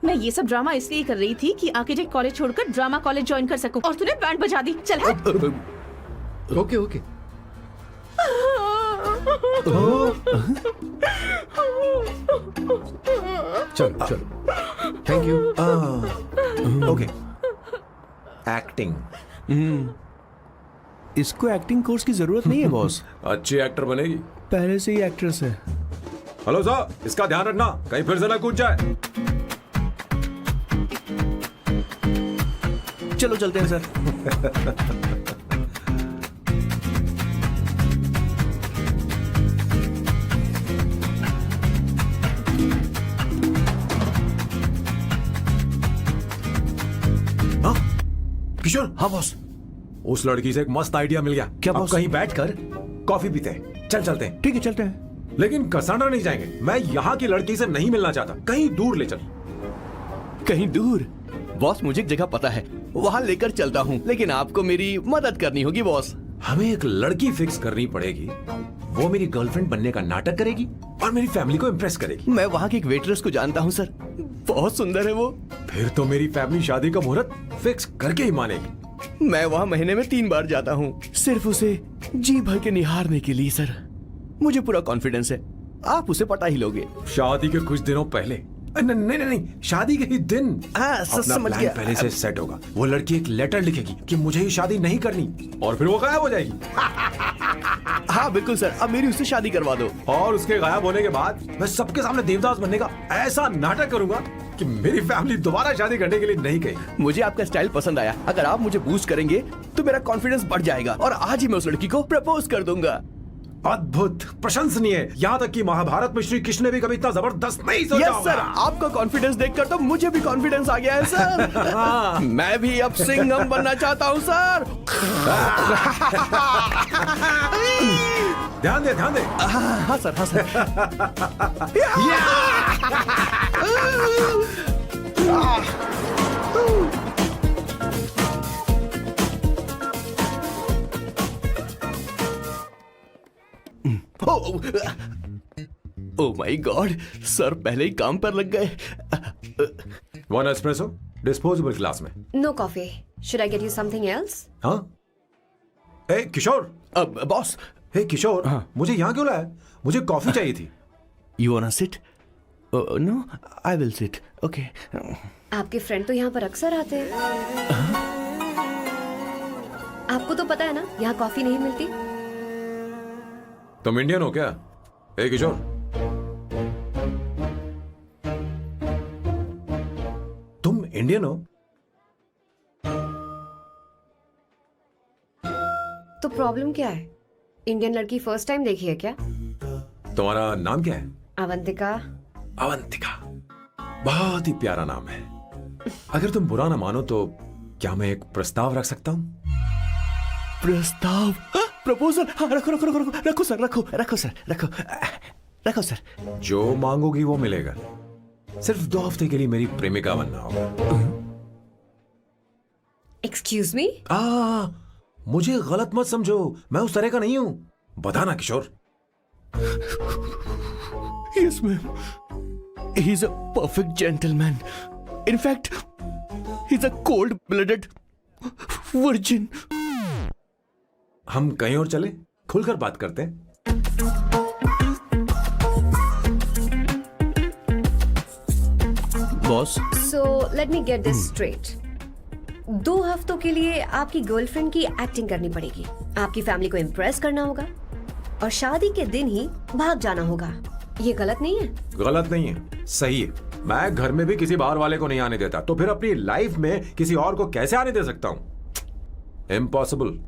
मैं ये सब ड्रामा इसलिए कर रही थी कि आर्किटेक्ट कॉलेज छोड़कर ड्रामा कॉलेज ज्वाइन कर सकूं, और तूने बैंड बजा दी। चल हट। Okay okay. चलो चलो, थैंक यू। ओके। एक्टिंग। इसको एक्टिंग कोर्स की जरूरत नहीं है बॉस। अच्छी एक्टर बनेगी। पहले से ही एक्ट्रेस है। हेलो सर, इसका ध्यान रखना कहीं फिर से ना कूद जाए। चलो चलते हैं सर। किशोर। हाँ बॉस। उस लड़की से एक मस्त आइडिया मिल गया। क्या अब बॉस? कहीं बैठकर कॉफी पीते हैं। चल चलते हैं। ठीक है चलते हैं। लेकिन कसाना नहीं जाएंगे। मैं यहाँ की लड़की से नहीं मिलना चाहता। कहीं दूर ले चल। कहीं दूर? बॉस मुझे एक जगह पता है, वहाँ लेकर चलता हूँ, लेकिन आपको मेरी मदद करनी होगी बॉस। हमें एक लड़की फिक्स करनी पड़ेगी। वो मेरी गर्लफ्रेंड बनने का नाटक करेगी और मेरी फैमिली को इम्प्रेस करेगी। मैं वहाँ की एक वेट्रेस को जानता हूँ सर, बहुत सुंदर है वो। फिर तो मेरी फैमिली शादी का मुहूर्त फिक्स करके ही मानेगी। मैं वहाँ महीने में 3 बार जाता हूँ, सिर्फ उसे जी भर के निहारने के लिए सर। मुझे पूरा कॉन्फिडेंस है आप उसे पटा ही लोगे। शादी के कुछ दिनों पहले। नहीं, शादी के ही दिन हाँ, अपना समझ प्लान गया। पहले से सेट होगा। वो लड़की एक लेटर लिखेगी कि मुझे ही शादी नहीं करनी, और फिर वो गायब हो जाएगी। हाँ बिल्कुल सर, अब मेरी उससे शादी करवा दो। और उसके गायब होने के बाद मैं सबके सामने देवदास बनने का ऐसा नाटक करूंगा कि मेरी फैमिली दोबारा शादी करने के लिए नहीं कहेगी। मुझे आपका स्टाइल पसंद आया। अगर आप मुझे बूस्ट करेंगे तो मेरा कॉन्फिडेंस बढ़ जाएगा और आज ही मैं उस लड़की को प्रपोज कर दूंगा। अद्भुत, प्रशंसनीय। यहाँ तक कि महाभारत में श्री कृष्ण ने भी कभी इतना जबरदस्त नहीं सोचा यस होगा। सर, आपका कॉन्फिडेंस देखकर तो मुझे भी कॉन्फिडेंस आ गया है सर। मैं भी अब सिंघम बनना चाहता हूँ सर। ध्यान दे, ध्यान दे। हाँ सर, हाँ sir. Oh my god, sir पहले ही काम पर लग गए। 1 एस्प्रेसो डिस्पोजेबल ग्लास में। No coffee. Should I get you something else? हाँ। ए किशोर। अब बॉस, हे किशोर, मुझे यहाँ क्यों लाया? मुझे कॉफी चाहिए थी। You want to sit? No, I will sit. Okay. आपके फ्रेंड तो यहाँ पर अक्सर आते हैं। आपको तो पता है ना, यहाँ कॉफी नहीं मिलती। तुम इंडियन हो क्या? हे किशोर, तुम इंडियन हो? तो प्रॉब्लम क्या है? इंडियन लड़की फर्स्ट टाइम देखी है क्या? तुम्हारा नाम क्या है? अवंतिका। अवंतिका, बहुत ही प्यारा नाम है। अगर तुम बुरा ना मानो तो क्या मैं एक प्रस्ताव रख सकता हूँ? प्रस्ताव? प्रपोजल? हाँ, रखो रखो रखो रखो रखो सर, रखो रखो सर, रखो रखो सर। जो मांगोगी वो मिलेगा। सिर्फ 2 हफ्ते के लिए मेरी प्रेमिका बनना होगा। Excuse me? मुझे गलत मत समझो, मैं उस तरह का नहीं हूं। बताना किशोर। Yes, ma'am. He's a perfect gentleman. In fact, he's a cold-blooded virgin. हम कहीं और चले, खुलकर बात करते हैं। Boss, So let me get this straight. 2 हफ्तों के लिए आपकी गर्लफ्रेंड की एक्टिंग करनी पड़ेगी, आपकी फैमिली को इम्प्रेस करना होगा और शादी के दिन ही भाग जाना होगा। ये गलत नहीं है? गलत नहीं है, सही है। मैं घर में भी किसी बाहर वाले को नहीं आने देता, तो फिर अपनी लाइफ में किसी और को कैसे आने दे सकता हूँ? Impossible.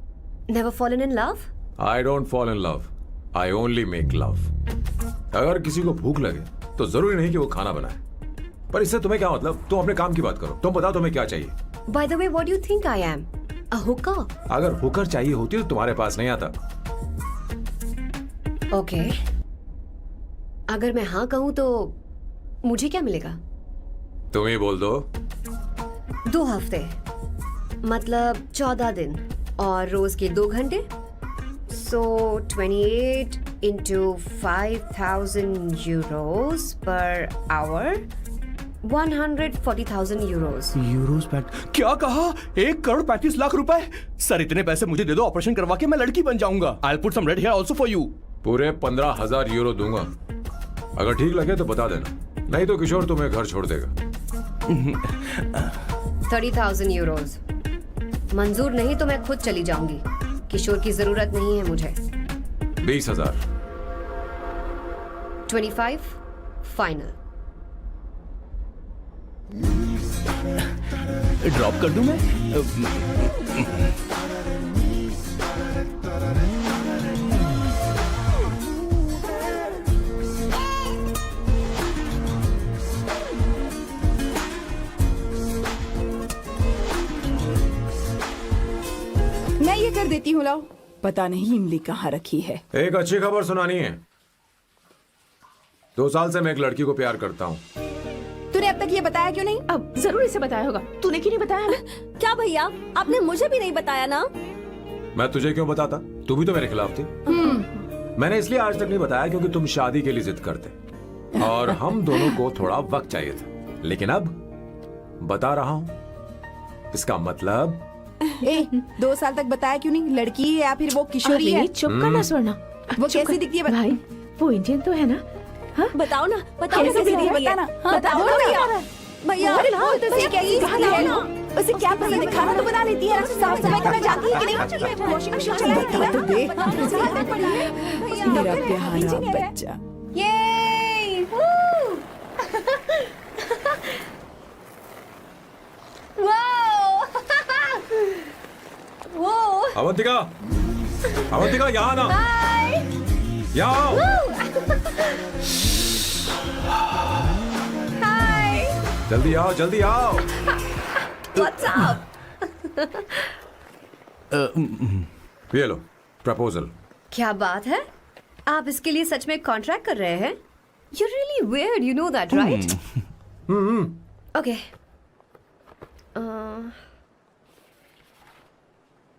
Never fallen in love? I don't fall in love, I only make love. अगर किसी को भूख लगे तो जरूरी नहीं कि वो खाना बनाए, पर इससे तुम्हें क्या मतलब? तुम अपने काम की बात करो, तुम बताओ तुम्हें क्या चाहिए। Bye the way, what do you think I am? A Hooker? अगर हुकर चाहिए होती तो तुम्हारे पास नहीं आता। ओके, अगर मैं हाँ कहूँ तो मुझे क्या मिलेगा? तुम ही बोल दो। 2 हफ्ते मतलब 14 दिन और रोज के 2 घंटे। सो 28 into 5,000 euros per hour, 140,000 euros. Euros PAT क्या कहा? 1,35,00,000 रुपए? सर इतने पैसे मुझे दे दो, ऑपरेशन करवा के मैं लड़की बन जाऊंगा। I'll put some red hair also for you. पूरे 15,000 यूरो दूंगा। अगर ठीक लगे तो बता देना, नहीं तो किशोर तुम्हें घर छोड़ देगा। 30,000 euros. मंजूर नहीं तो मैं खुद चली जाऊंगी। किशोर की जरूरत नहीं है मुझे। 20,000। 25 फाइनल। ड्रॉप कर दूं मैं? मैं ये कर देती हूँ, लाओ। पता नहीं इमली कहाँ रखी है। एक अच्छी खबर सुनानी है। 2 साल से मैं एक लड़की को प्यार करता हूँ। तूने अब तक ये बताया क्यों नहीं? अब जरूर इसे बताया होगा। तूने क्यों नहीं बताया हमें? क्या भैया, आपने मुझे भी नहीं बताया ना? मैं तुझे क्यों बताता? तू भी तो मेरे खिलाफ थी। मैंने इसलिए आज तक नहीं बताया क्योंकि तुम शादी के लिए जिद करते और हम दोनों को थोड़ा वक्त चाहिए था। लेकिन अब बता रहा हूँ। इसका मतलब 2 साल तक बताया क्यों नहीं? लड़की है या फिर वो किशोरी है? चुप करना स्वर्णा। वो चुप कैसी कर। दिखती है? भाई वो इंडियन तो है ना? हाँ? बताओ ना, बताओ कैसी कैसी दिखती है? दिखती है? बता ना। हाँ, बताओ बोल ना भैया। भैया। उसे कैसी दिखती है ना? उसे क्या पसंद है? खाना तो बना लेती है, साफ सफाई करना जानती है कि नहीं? वॉशिंग मशीन चला लेती है? मेरा प्यारा बच्चा। ये वो अवंतिका, अवंतिका यहाँ ना, यहाँ आओ। जल्दी आओ, जल्दी आओ। What's up? ये लो प्रपोजल। क्या बात है? आप इसके लिए सच में कॉन्ट्रैक्ट कर रहे हैं? You're really weird, you know that, right? Okay.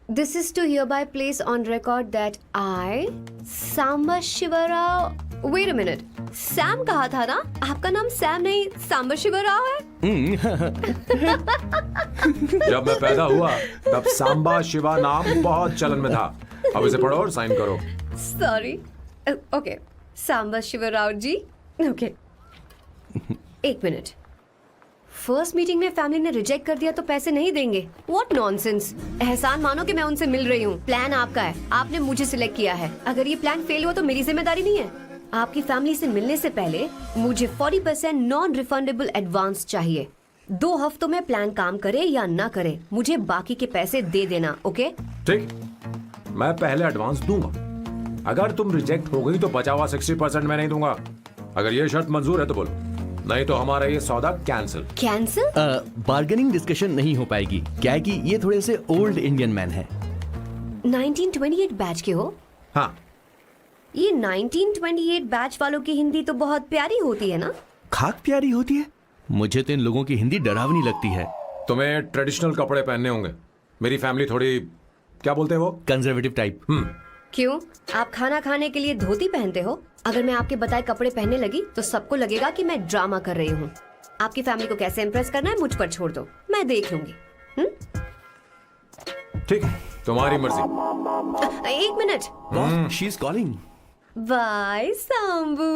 This is to hereby place on record that I, Samba Shivarao. Wait a minute. Sam कहा था ना? आपका नाम सैम नहीं सांबा शिवराव है? जब मैं पैदा हुआ तब सांबा शिवा नाम बहुत चलन में था। अब इसे पढ़ो और साइन करो। Sorry. Okay. सांबा शिवराव जी. Okay. 1 मिनट। फर्स्ट मीटिंग में फैमिली ने रिजेक्ट कर दिया तो पैसे नहीं देंगे? What nonsense! एहसान मानो कि मैं उनसे मिल रही हूँ। प्लान आपका है, आपने मुझे सिलेक्ट किया है। अगर ये प्लान फेल हुआ तो मेरी जिम्मेदारी नहीं है। आपकी फैमिली से मिलने से पहले मुझे 40% नॉन रिफंडेबल एडवांस चाहिए। 2 हफ्तों में प्लान काम करे या ना करे, मुझे बाकी के पैसे दे देना। ओके? ठीक, मैं पहले एडवांस दूंगा। अगर तुम रिजेक्ट हो गई तो बचा हुआ 60% मैं नहीं दूंगा। अगर ये शर्त मंजूर है तो बोलो, नहीं तो हमारा ये सौदा कैंसिल। कैंसिल? बार्गेनिंग डिस्कशन नहीं हो पाएगी। क्या है कि ये थोड़े से ओल्ड इंडियन मैन है। 1928 बैच के हो? हाँ। ये 1928 बैच वालों की हिंदी तो बहुत प्यारी होती है ना? खाक प्यारी होती है? मुझे तो इन लोगों की हिंदी डरावनी लगती है। तुम्हें ट्रेडिशनल कपड़े पहनने होंगे। मेरी फैमिली थोड़ी, क्या बोलते हैं वो, कंजर्वेटिव टाइप। क्यों? आप खाना खाने के लिए धोती पहनते हो? अगर मैं आपके बताए कपड़े पहनने लगी तो सबको लगेगा कि मैं ड्रामा कर रही हूँ। आपकी फैमिली को कैसे इम्प्रेस करना है मुझ पर छोड़ दो, मैं देख लूंगी। ठीक, तुम्हारी मर्जी। 1 मिनट। She is calling. Bye Sambu.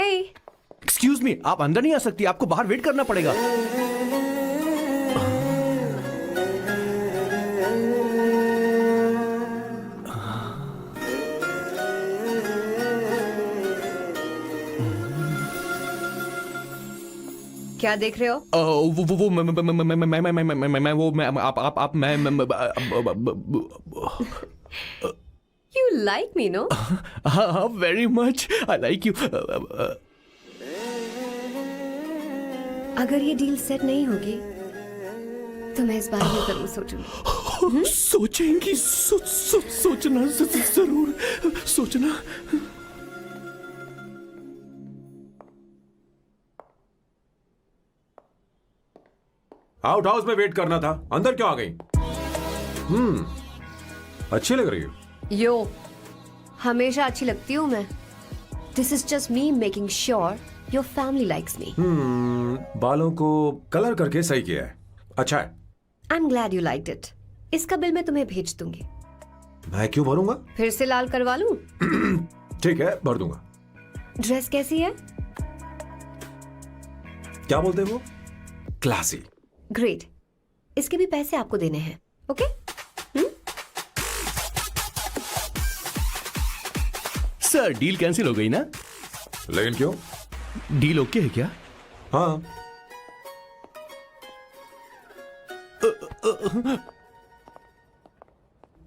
Hi. Excuse me, आप अंदर नहीं आ सकती, आपको बाहर वेट करना पड़ेगा। क्या देख रहे हो? वो मैं वो मैं आप मैं यू लाइक मी नो? हाँ, very much, I like you. अगर ये डील सेट नहीं होगी तो मैं इस बारे में जरूर सोचूंगी। सोचेंगी, सोचना जरूर सोचना। आउट हाउस में वेट करना था, अंदर क्यों आ गई? अच्छी लग रही हो। यो, हमेशा अच्छी लगती हूँ मैं। This is just me making sure your family likes me. बालों को कलर करके सही किया है, अच्छा है। I am glad you liked it. इसका बिल मैं तुम्हें भेज दूंगी। मैं क्यों भरूंगा? फिर से लाल करवा लूं? ठीक है, भर दूंगा। ड्रेस कैसी है? क्या बोलते हो? क्लासी। ग्रेट। इसके भी पैसे आपको देने हैं, ओके? सर, डील कैंसिल हो गई ना? लेकिन क्यों? डील ओके है क्या? हाँ।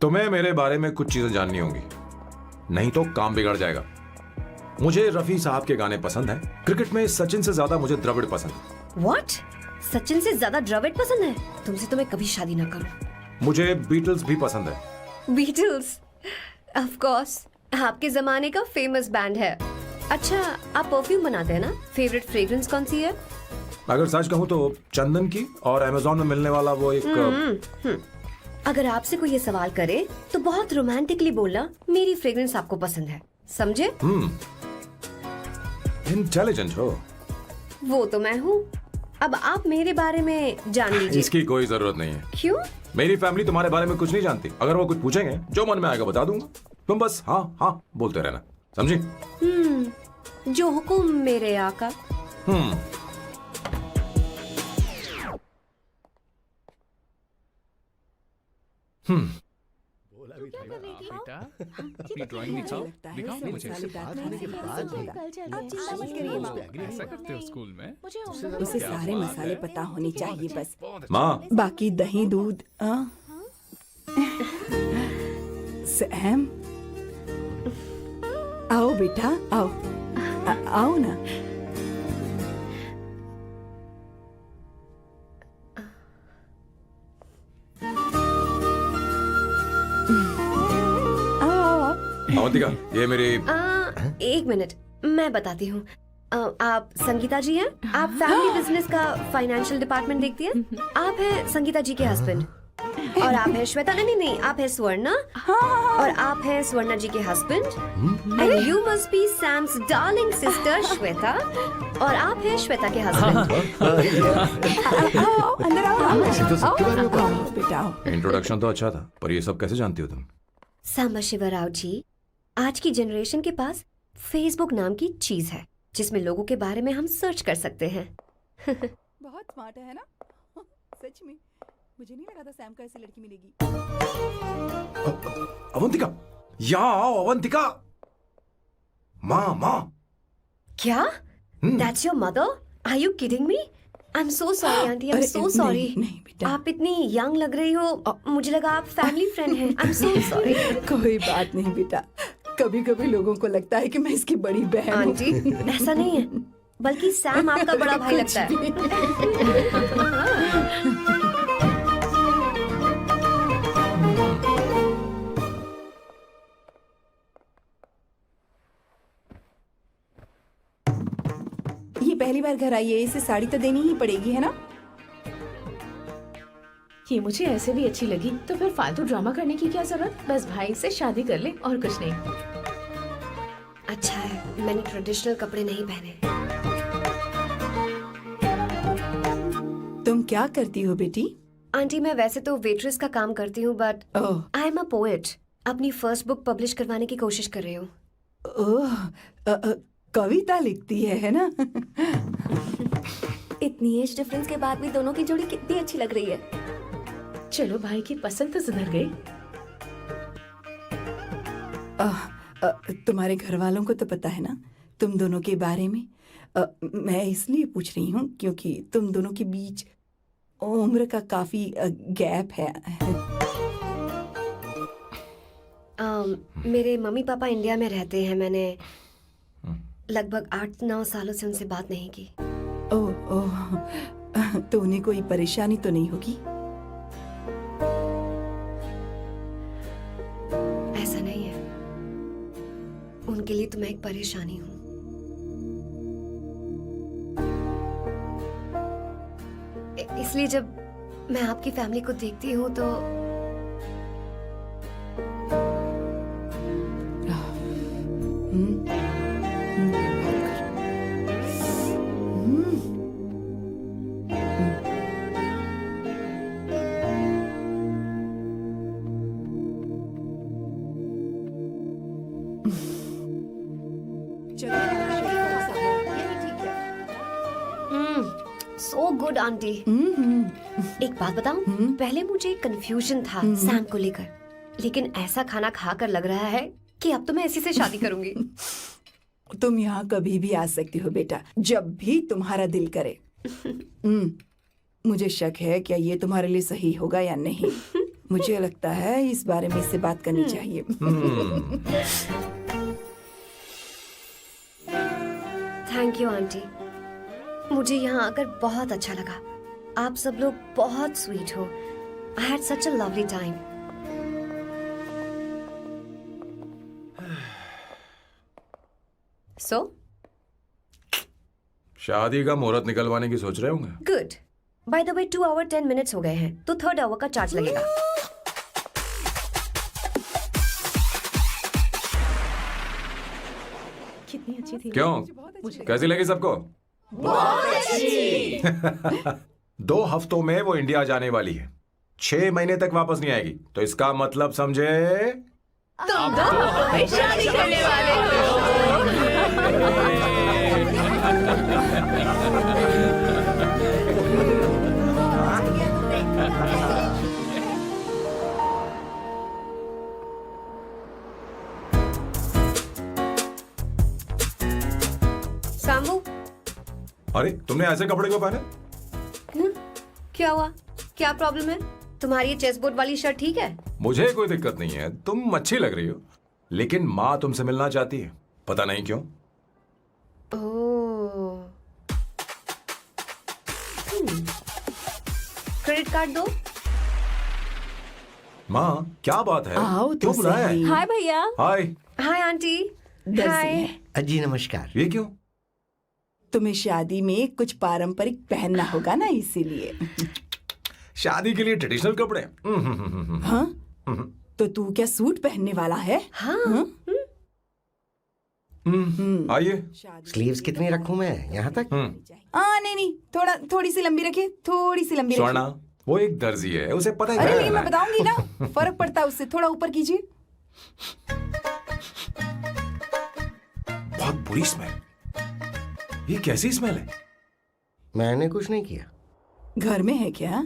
तुम्हें मेरे बारे में कुछ चीजें जाननी होंगी, नहीं तो काम बिगड़ जाएगा। मुझे रफी साहब के गाने पसंद हैं। क्रिकेट में सचिन से ज्यादा मुझे द्रविड़ पसंद है। व्हाट? सचिन से ज्यादा द्रविड़ पसंद है? तुमसे तो मैं कभी शादी ना करूं। मुझे बीटल्स भी पसंद है। बीटल्स? ऑफ कोर्स, आपके जमाने का फेमस बैंड है। अच्छा, आप परफ्यूम बनाते हैं ना? फेवरेट फ्रेग्रेंस कौन सी है? अगर सच कहूं तो चंदन की, और अमेज़न में मिलने वाला वो एक अगर आपसे कोई ये सवाल करे तो बहुत रोमांटिकली बोलना मेरी फ्रेग्रेंस आपको पसंद है, समझे? इंटेलिजेंट हो। वो तो मैं हूँ। अब आप मेरे बारे में जान लीजिए। इसकी कोई जरूरत नहीं है। क्यों? मेरी फैमिली तुम्हारे बारे में कुछ नहीं जानती। अगर वो कुछ पूछेंगे, जो मन में आएगा बता दूंगा। तुम बस हाँ हाँ बोलते रहना, समझी? जो हुकुम मेरे आका। बेटा, अपनी ड्राइंग दिखाओ, दिखाओ ना मुझे। ऐसा करते हो स्कूल में? उसे सारे मसाले पता होने चाहिए बस। माँ, बाकी दही दूध। सैम, आओ बेटा, आओ। आओ ना। अवंतिका, ये मेरी। एक मिनट, मैं बताती हूँ। आप संगीता जी हैं? आप फैमिली बिजनेस का फाइनेंशियल डिपार्टमेंट देखती हैं? आप हैं संगीता जी के हस्बैंड। और आप हैं श्वेता। नहीं, आप हैं स्वर्णा। और आप हैं स्वर्णा जी के husband. And you must be Sam's darling sister Shweta. और आप हैं श्वेता के हस्बैंड। आओ, अंदर आओ। तो सबके बारे में आओ बेटा, आओ। इंट्रोडक्शन तो अच्छा था, पर ये सब कैसे जानती हो तुम? सांबा शिवराव जी, आज की जनरेशन के पास फेसबुक नाम की चीज है जिसमें लोगों के बारे में हम सर्च कर सकते हैं। बहुत स्मार्ट है ना? सच में मुझे नहीं लगा था सैम को ऐसी लड़की मिलेगी। अवंतिका, यहाँ आओ अवंतिका। माँ। क्या? That's your mother? Are you kidding me? I'm so sorry, auntie. I'm so sorry. नहीं बेटा, आप इतनी यंग लग रही हो। मुझे लगा आप फैमिली फ्रेंड हैं। I'm so sorry. कोई बात नहीं बेटा। कभी कभी लोगों को लगता है कि मैं इसकी बड़ी बहन हूँ। आंटी, ऐसा नहीं है, बल्कि सैम आपका बड़ा भाई लगता है। ये पहली बार घर आई है, इसे साड़ी तो देनी ही पड़ेगी, है ना? ये मुझे ऐसे भी अच्छी लगी, तो फिर फालतू ड्रामा करने की क्या जरूरत? बस भाई से शादी कर ले और कुछ नहीं। अच्छा है, मैंने ट्रेडिशनल कपड़े नहीं पहने। तुम क्या करती हो बेटी? आंटी, मैं वैसे तो वेट्रेस का काम करती हूँ, but oh, I am a poet. अपनी फर्स्ट बुक पब्लिश करवाने की कोशिश कर रही हूँ। ओह, कविता लिखती है ना? इतनी एज डिफरेंस के बाद भी दोनों की जोड़ी कितनी अच्छी लग रही है। चलो भाई की पसंद तो सुधर गई। तुम्हारे घर वालों को तो पता है ना तुम दोनों के बारे में? मैं इसलिए पूछ रही हूँ क्योंकि तुम दोनों के बीच उम्र का काफी गैप है। मेरे मम्मी पापा इंडिया में रहते हैं। मैंने लगभग 8-9 सालों से उनसे बात नहीं की। ओह, तो उन्हें कोई परेशानी तो नहीं होगी? ऐसा नहीं है, उनके लिए तो मैं एक परेशानी हूँ। इसलिए जब मैं आपकी फैमिली को देखती हूँ तो सो गुड आंटी। एक बात बताऊं, पहले मुझे कंफ्यूजन था सैम को लेकर, लेकिन ऐसा खाना खाकर लग रहा है कि अब तो मैं इसी से शादी करूंगी। तुम यहाँ कभी भी आ सकती हो बेटा, जब भी तुम्हारा दिल करे। मुझे शक है क्या ये तुम्हारे लिए सही होगा या नहीं। मुझे लगता है इस बारे में इससे बात करनी चाहिए। थैंक यू आंटी, मुझे यहाँ आकर बहुत अच्छा लगा। आप सब लोग बहुत स्वीट हो। I had such a lovely time. So शादी का मुहूर्त निकलवाने की सोच रहे होंगे। Good. By the way 2 hour 10 minutes हो गए हैं, तो 3rd आवर का चार्ज लगेगा। कितनी अच्छी थी। क्यों, कैसी लगी सबको? बहुत अच्छी। 2 हफ्तों में वो इंडिया जाने वाली है, 6 महीने तक वापस नहीं आएगी। तो इसका मतलब समझे तुम दो शादी करने वाले हो। सामू, अरे तुमने ऐसे कपड़े क्यों पहने? क्या हुआ? क्या प्रॉब्लम है? तुम्हारी ये चेस्ट बोर्ड वाली शर्ट ठीक है? मुझे कोई दिक्कत नहीं है, तुम अच्छी लग रही हो, लेकिन माँ तुमसे मिलना चाहती है, पता नहीं क्यों। ओह, क्रेडिट कार्ड दो। माँ क्या बात है, आओ तो क्यों बुलाया है? सही। हाय भैया। हाय। Hi aunty. दर्जी हाय। है। जी नमस्कार। ये क्यों? तुम्हें शादी में कुछ पारंपरिक पहनना होगा ना, इसीलिए। शादी के लिए ट्रेडिशनल कपड़े? हाँ? तो तू क्या सूट पहनने वाला है? हाँ। आइए। स्लीव्स कितनी रखूं मैं? यहाँ तक? नहीं, थोड़ी सी लंबी रखिए, थोड़ी सी लंबी रखिए। स्वर्णा, वो एक दर्जी है, उसे पता है अरे क्या नहीं, मैं करना है। बताऊंगी ना, फर्क पड़ता है उससे। थोड़ा ऊपर कीजिए। बहुत बुरी स्मेल। ये कैसी स्मेल है? मैंने कुछ नहीं किया। घर में है क्या?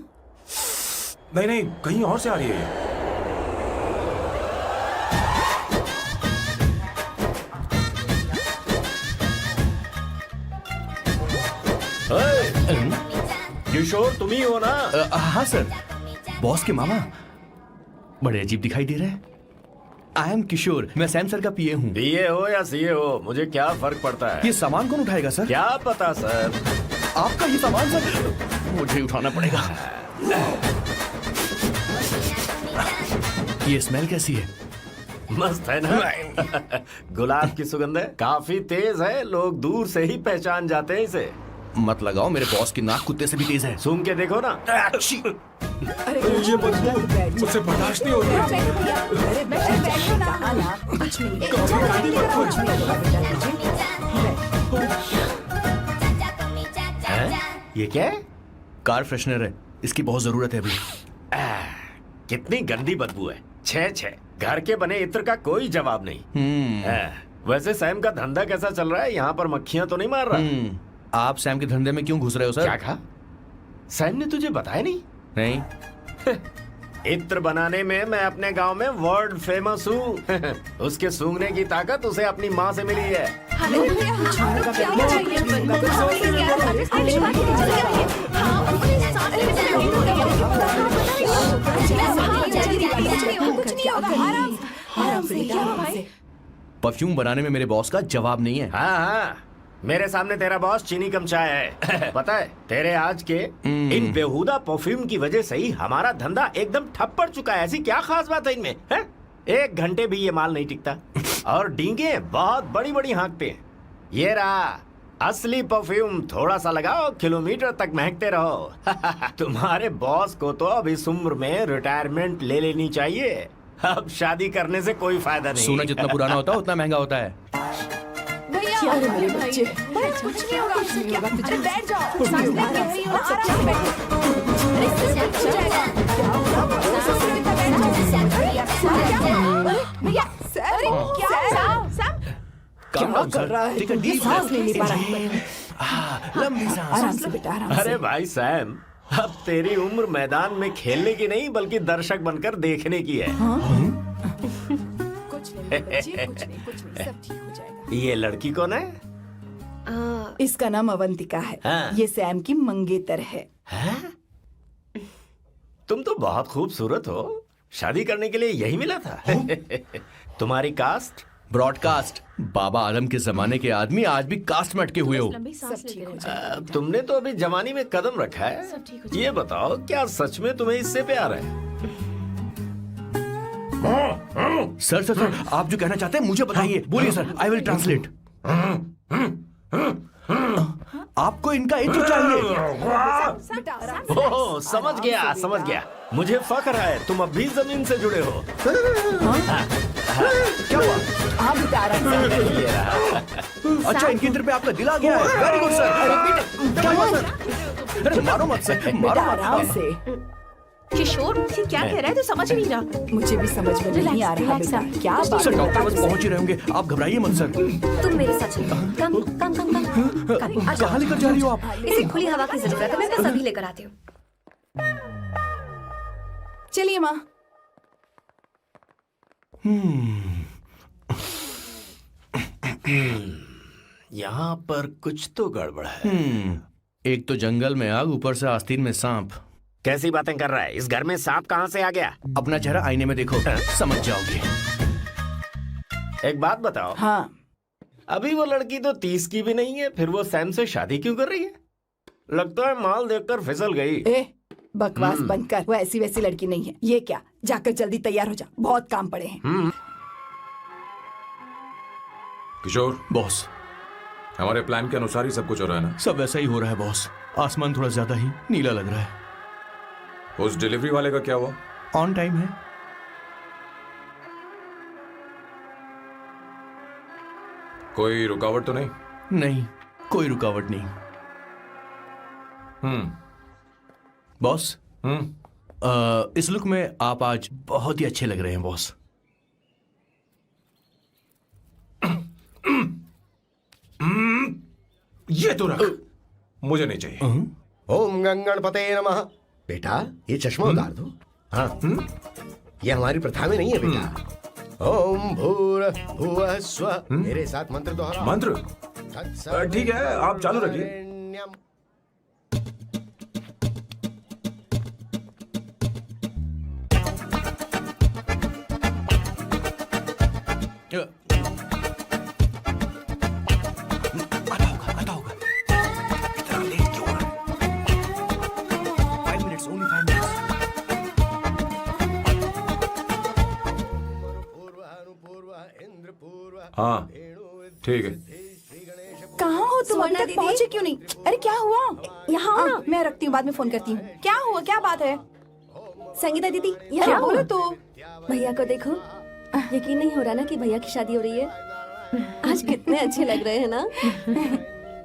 नहीं नहीं, कहीं और से आ रही है ये। किशोर तुम ही हो ना? हाँ सर, बॉस के मामा। बड़े अजीब दिखाई दे रहे हैं। आई एम किशोर, मैं सैम सर का पीए हूँ। बीए हो या सीए हो, मुझे क्या फर्क पड़ता है? ये सामान कौन उठाएगा सर? क्या पता सर। आपका ये सामान सर मुझे उठाना पड़ेगा। ये स्मेल कैसी है? मस्त है ना? गुलाब की सुगंध है, काफी तेज है, लोग दूर से ही पहचान जाते हैं इसे। मत लगाओ, मेरे बॉस की नाक कुत्ते से भी तेज है। सूंघ के देखो ना। अरे ये बदबू मुझसे बर्दाश्त नहीं हो रही। अरे बैठो ना, आना। कुछ नहीं, कुछ नहीं होगा बेटा। ये क्या है? कार फ्रेशनर है, इसकी बहुत जरूरत है अभी। कितनी गंदी बदबू है। छे छे, घर के बने इत्र का कोई जवाब नहीं। वैसे सैम का धंधा कैसा चल रहा है? यहाँ पर मक्खियां तो नहीं मार रहा? आप सैम के धंधे में क्यों घुस रहे हो सर? क्या कहा? सैम ने तुझे बताया नहीं? नहीं। इत्र बनाने में मैं अपने गांव में वर्ल्ड फेमस हूँ। उसके सूंघने की ताकत उसे अपनी माँ से मिली है। परफ्यूम बनाने में मेरे बॉस का जवाब नहीं है। हाँ हाँ, मेरे सामने तेरा बॉस चीनी कम चाय है। पता है तेरे आज के इन बेहुदा परफ्यूम की वजह से ही हमारा धंधा एकदम ठप पड़ चुका है। ऐसी क्या खास बात है इनमें है? 1 घंटे भी ये माल नहीं टिकता और डींगे बहुत बड़ी बड़ी हाँकते हैं। ये रहा असली परफ्यूम, थोड़ा सा लगाओ किलोमीटर तक महकते रहो। तुम्हारे बॉस को तो अब इस उम्र में रिटायरमेंट ले लेनी चाहिए। अब शादी करने से कोई फायदा नहीं। सोना जितना पुराना होता है उतना महंगा होता है। क्या है मेरे बच्चे? कुछ नहीं होगा, कुछ नहीं होगा। अरे बैठ जाओ। सांस लेके रही हो, आराम से बैठो। अरे भैया, अरे क्या कर रहा है? ये सांस ले नहीं पा रहा है। लंबी सांस। आराम से बेटा, आराम से। अरे भाई सैम, अब तेरी उम्र मैदान में खेलने की नहीं बल्कि दर्शक बनकर देखने की है। कुछ नहीं बच्चे, कुछ नहीं, सब ठीक हो जाएगा। ये लड़की कौन है? इसका नाम अवंतिका है। हाँ। ये सैम की मंगेतर है। हैं? तुम तो बहुत खूबसूरत हो। शादी करने के लिए यही मिला था? तुम्हारी कास्ट? ब्रॉडकास्ट। बाबा आदम के जमाने के आदमी आज भी कास्ट में अटके हुए हो। सब ठीक हो जाएगा। तुमने तो अभी जवानी में कदम रखा है। ये बताओ क्या सच में तुम्हें इससे प्यार है? सर सर सर, आप जो कहना चाहते हैं मुझे बताइए। बोलिए सर, आई विल ट्रांसलेट। आपको इनका इंट्रो चाहिए। ओह, समझ गया समझ गया। मुझे फख्र है तुम अब भी जमीन से जुड़े हो। क्या हुआ? हाँ बेटा, आराम से। अच्छा, इनके इंद्र पे आपका दिल आ गया है। Very good sir. क्या हुआ सर? अरे मारो मत सर, बेटा मारो मत। आराम से। किशोर, ये क्या कह रहा है? तो समझ ही नहीं रहा। मुझे भी समझ में नहीं आ रहा बेटा। क्या बात सर है? डॉक्टर बस पहुंच ही रहे होंगे, आप घबराइए मत सर। तुम मेरे साथ चलो। कम कम कम कम। कहाँ लेकर जा रही हो आप? इसे खुली हवा की जरूरत है, मैं बस अभी लेकर आती हूँ। चलिए माँ। यहाँ पर कुछ तो गड़बड़ है। एक तो जंगल में आग, ऊपर से आस्तीन में सांप। कैसी बातें कर रहा है? इस घर में सांप कहाँ से आ गया? अपना चेहरा आईने में देखो, समझ जाओगे। एक बात बताओ। हाँ, अभी वो लड़की तो 30 की भी नहीं है, फिर वो सैम से शादी क्यों कर रही है? लगता है माल देखकर फिसल गई। ए बकवास बंद कर। वो ऐसी वैसी लड़की नहीं है। ये क्या, जाकर जल्दी तैयार हो जा, बहुत काम पड़े हैं। किशोर, बॉस, हमारे प्लान के अनुसार ही सब कुछ हो रहा है ना? सब वैसा ही हो रहा है बॉस। आसमान थोड़ा ज्यादा ही नीला लग रहा है। उस डिलीवरी वाले का क्या हुआ? ऑन टाइम है। कोई रुकावट तो नहीं? नहीं, कोई रुकावट नहीं। बॉस, इस लुक में आप आज बहुत ही अच्छे लग रहे हैं बॉस। ये तो रख, मुझे नहीं चाहिए। ओम गंगणपते नमः। बेटा ये चश्मा उतार दो। हाँ, ये हमारी प्रथा में नहीं है बेटा। ओम भूर्भुवः स्वः। मेरे साथ मंत्र दोहराओ। मंत्र? ठीक है, आप चालू रखिए। आता होगा। इतना लेट क्यों हो रहा है? 5 minutes, only 5 minutes। हाँ ठीक है। कहाँ हो तुम? अभी तक पहुँचे क्यों नहीं? अरे क्या हुआ? यहाँ आओ ना। मैं रखती हूँ, बाद में फोन करती हूँ। क्या हुआ, क्या बात है? संगीता दीदी, क्या यहाँ बोलो तो? भैया को देखो। यकीन नहीं हो रहा ना कि भैया की शादी हो रही है। आज कितने अच्छे लग रहे हैं ना।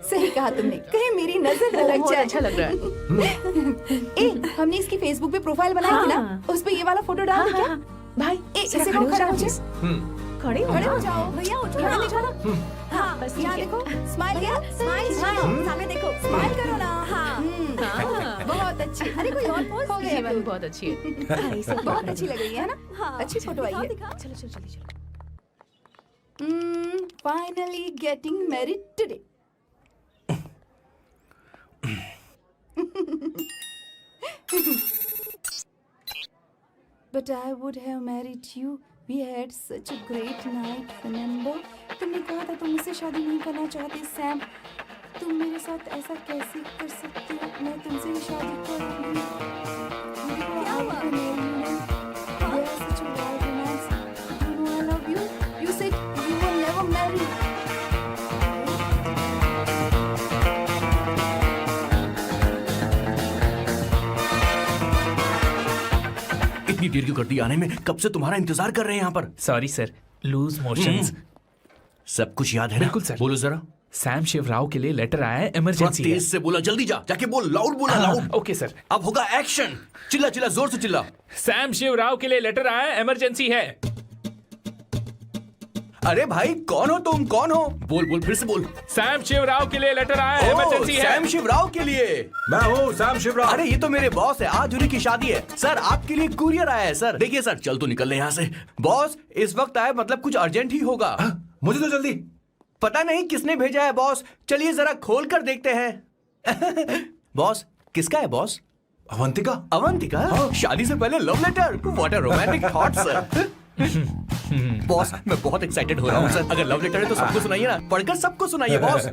सही कहा तुमने, कहीं मेरी नजर न लग बहुत जाए। अच्छा लग रहा है। ए, हमने इसकी फेसबुक पे प्रोफाइल बनाई थी ना, उस पे ये वाला फोटो डाल दे क्या? भाई, ए, जरा इसे खड़े हो खड़ा जाओ, हो जा। खड़े हो खड़े ना। हो जाओ भैया, उठो खड़े ना। हो जाओ। हाँ बस यहाँ ठीक है। देखो, स्माइल किया, स्माइल सामने देखो, स्माइल करो ना। हाँ हाँ। बहुत अच्छी। अरे कोई और पोज? हो गई, ये वाली बहुत अच्छी है। बहुत अच्छी लग रही है ना? हाँ अच्छी फोटो आई है। चलो चलो चलो चलो। Finally getting married today. But I would have married you. We had such a great night, remember? तुमने कहा था तुम मुझसे शादी नहीं करना चाहते, सैम। तुम मेरे साथ ऐसा कैसे कर सकते हो? मैं तुमसे ही शादी करूंगी। क्या हुआ? We are such a wild romance. You know I love you. You said you will never marry. इतनी देर क्यों कर दी आने में? कब से तुम्हारा इंतजार कर रहे हैं यहाँ पर। Sorry sir, loose motions. सब कुछ याद है ना? बिल्कुल सर। बोलो जरा। सैम शिवराव के लिए लेटर आया है, थोड़ा इमरजेंसी है। तेज से बोला, जल्दी जा, जाके बोल, लाउड बोला, लाउड। Okay sir. अब होगा एक्शन। चिल्ला चिल्ला, जोर से चिल्ला। सैम शिवराव के लिए लेटर आया है, इमरजेंसी है। अरे भाई, कौन हो तुम? कौन हो? बोल बोल, फिर से बोल। सैम शिवराव के लिए लेटर आया है, इमरजेंसी है। सैम शिवराव के लिए। मैं हूँ सैम शिवराव। अरे ये तो मेरे बॉस है, आज उन्हीं की शादी है। सर आपके लिए कुरियर आया है सर। देखिए सर, चल तो निकल ले यहाँ से। बॉस इस वक्त आए, मतलब कुछ अर्जेंट ही होगा। मुझे तो जल्दी। पता नहीं किसने भेजा है बॉस, चलिए जरा खोल कर देखते हैं। बॉस किसका है बॉस? अवंतिका। अवंतिका? शादी से पहले love letter? What a romantic thought sir. Boss मैं बहुत एक्साइटेड हो रहा हूँ सर। अगर लव लेटर है तो सबको सुनाइए ना, पढ़कर सबको सुनाइए बॉस।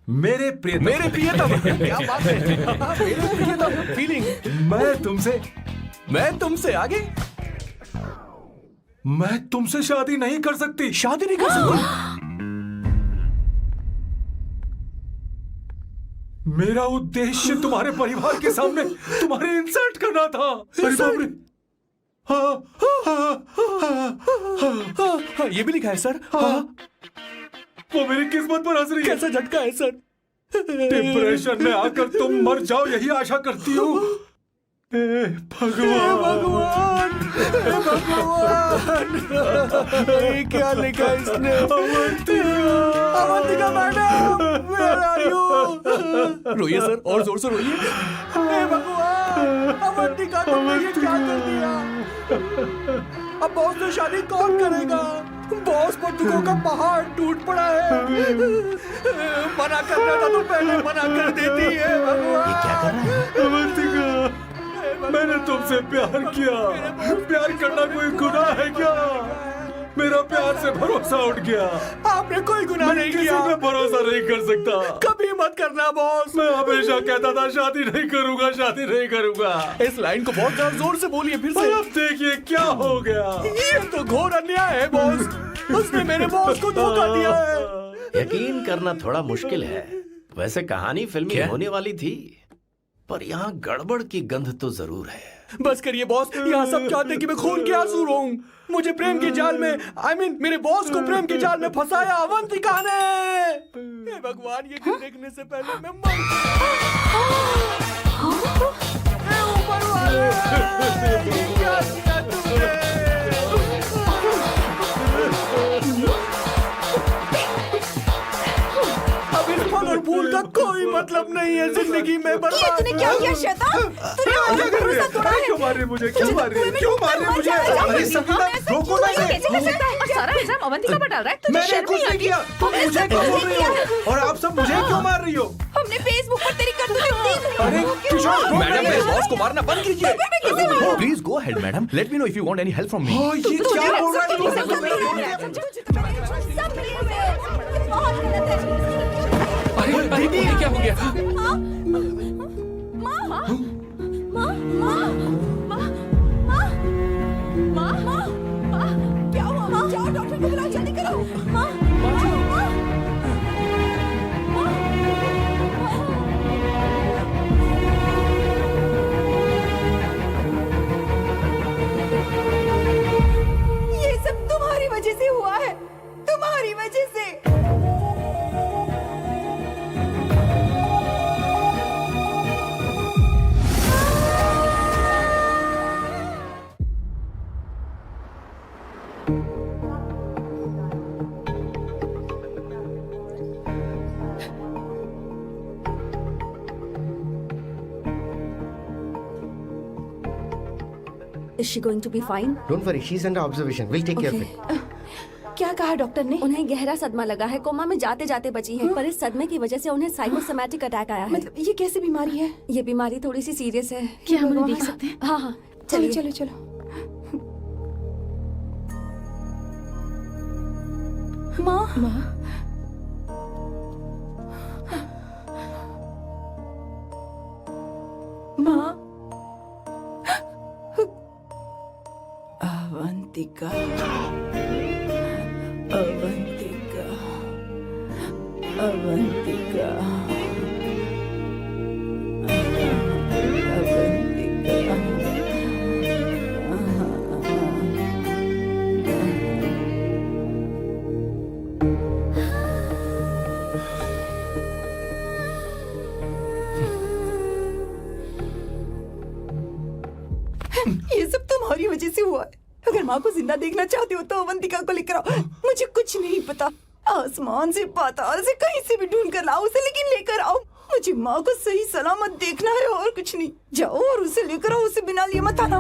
मेरे प्रियतम। मेरे प्रियतम, क्या बात है। मेरे प्रियतम, फीलिंग। मैं तुमसे आगे। मैं तुमसे शादी नहीं कर सकती। शादी नहीं कर सकती? मेरा उद्देश्य तुम्हारे परिवार के सामने तुम्हारी इंसल्ट करना था। अरे बाप रे। हाँ, ये भी लिखा है सर। वो मेरी किस्मत पर हंस रही है। कैसा झटका है सर। डिप्रेशन में आकर तुम मर जाओ, यही आशा करती हूँ। भगवान भगवान, ये क्या लिखा इसने? Avantika madam, where are you? रोइए सर, और जोर से रोइए। हे भगवान, अवंतिका तुमने ये क्या कर दिया? अब बॉस से शादी कौन करेगा? बॉस पर दुखों का पहाड़ टूट पड़ा है। मना करना था तो पहले मना कर देती है। भगवान, ये क्या कर रहा है? अवंतिका, मैंने तुमसे प्यार किया। प्यार करना कोई गुनाह है क्या? मेरा प्यार से भरोसा उठ गया। आपने कोई गुनाह नहीं किया। किसी पे भरोसा नहीं कर सकता। कभी मत करना बॉस। मैं हमेशा कहता था शादी नहीं करूंगा, शादी नहीं करूंगा। इस लाइन को बहुत ज्यादा जोर से बोलिए फिर से। अब देखिए क्या हो गया। ये तो घोर अन्याय है बॉस। उसने मेरे बॉस को धोखा दिया है। यकीन करना थोड़ा मुश्किल है। वैसे कहानी फिल्मी होने वाली थी, पर यहाँ गड़बड़ की गंध तो जरूर है। बस करिए बॉस, यहाँ सब चाहते हैं कि मैं खून के आंसू रोऊं। मुझे प्रेम के जाल में, मेरे बॉस को प्रेम के जाल में फंसाया अवंतिका ने। हे भगवान, ये दिन देखने से पहले मैं मर। हे ऊपर वाले, ये क्या किया तुमने? अब इस फल और फूल का कोई मतलब नहीं है जिंदगी में। ये तूने क्या किया शैतान? तूने हमारा भरोसा तोड़ा है। क्यों मार रही मुझे? क्यों मार रही? क्यों मार रही मुझे? अरे संगीता, रोको ना इसे। कैसे कर सकता है? और सारा इल्जाम अवंतिका पर डाल रहा है। तुझे मैंने शर्म कुछ नहीं नहीं आती? किया। तुम हमने मुझे सब क्यों कुछ बोल रही किया है। हो? और आप सब मुझे क्यों मार रही हो? हमने फेसबुक पर तेरी करतूतें देख ली। अरे किशोर, मैडम, मेरे बॉस को मारना बंद कीजिए। Please go ahead madam, let me know if you want any help from me. ये क्या बोल रहा है तू? सब मिले हुए हैं। ये बहुत गलत है। अरे दीदी, ये क्या हो गया? माँ, माँ, माँ, माँ, माँ, माँ, माँ, माँ, माँ, क्या हुआ? माँ, जाओ डॉक्टर को बुलाओ, जल्दी करो। माँ, माँ, माँ, ये सब तुम्हारी वजह से हुआ है, तुम्हारी वजह से। Is she going to be fine? Don't worry, she's under observation. We'll take care of it. क्या कहा डॉक्टर ने? उन्हें गहरा सदमा लगा है, कोमा में जाते जाते बची है, पर इस सदमे की वजह से उन्हें साइकोसोमैटिक अटैक आया है। मतलब ये कैसी बीमारी है? ये बीमारी थोड़ी सी सीरियस है। क्या हम उन्हें देख सकते हैं? हाँ हाँ, चलो चलिए। चलो चलो। माँ, माँ, अवंतिका, अवंतिका, अवंतिका, ये सब तुम्हारी वजह से हुआ है। अगर माँ को जिंदा देखना चाहते हो तो अवंतिका को लेकर आओ। मुझे कुछ नहीं पता, आसमान से पाताल से कहीं से भी ढूंढ कर लाओ उसे, लेकिन लेकर आओ। मुझे माँ को सही सलामत देखना है और कुछ नहीं। जाओ और उसे लेकर आओ, उसे बिना लिए मत आना।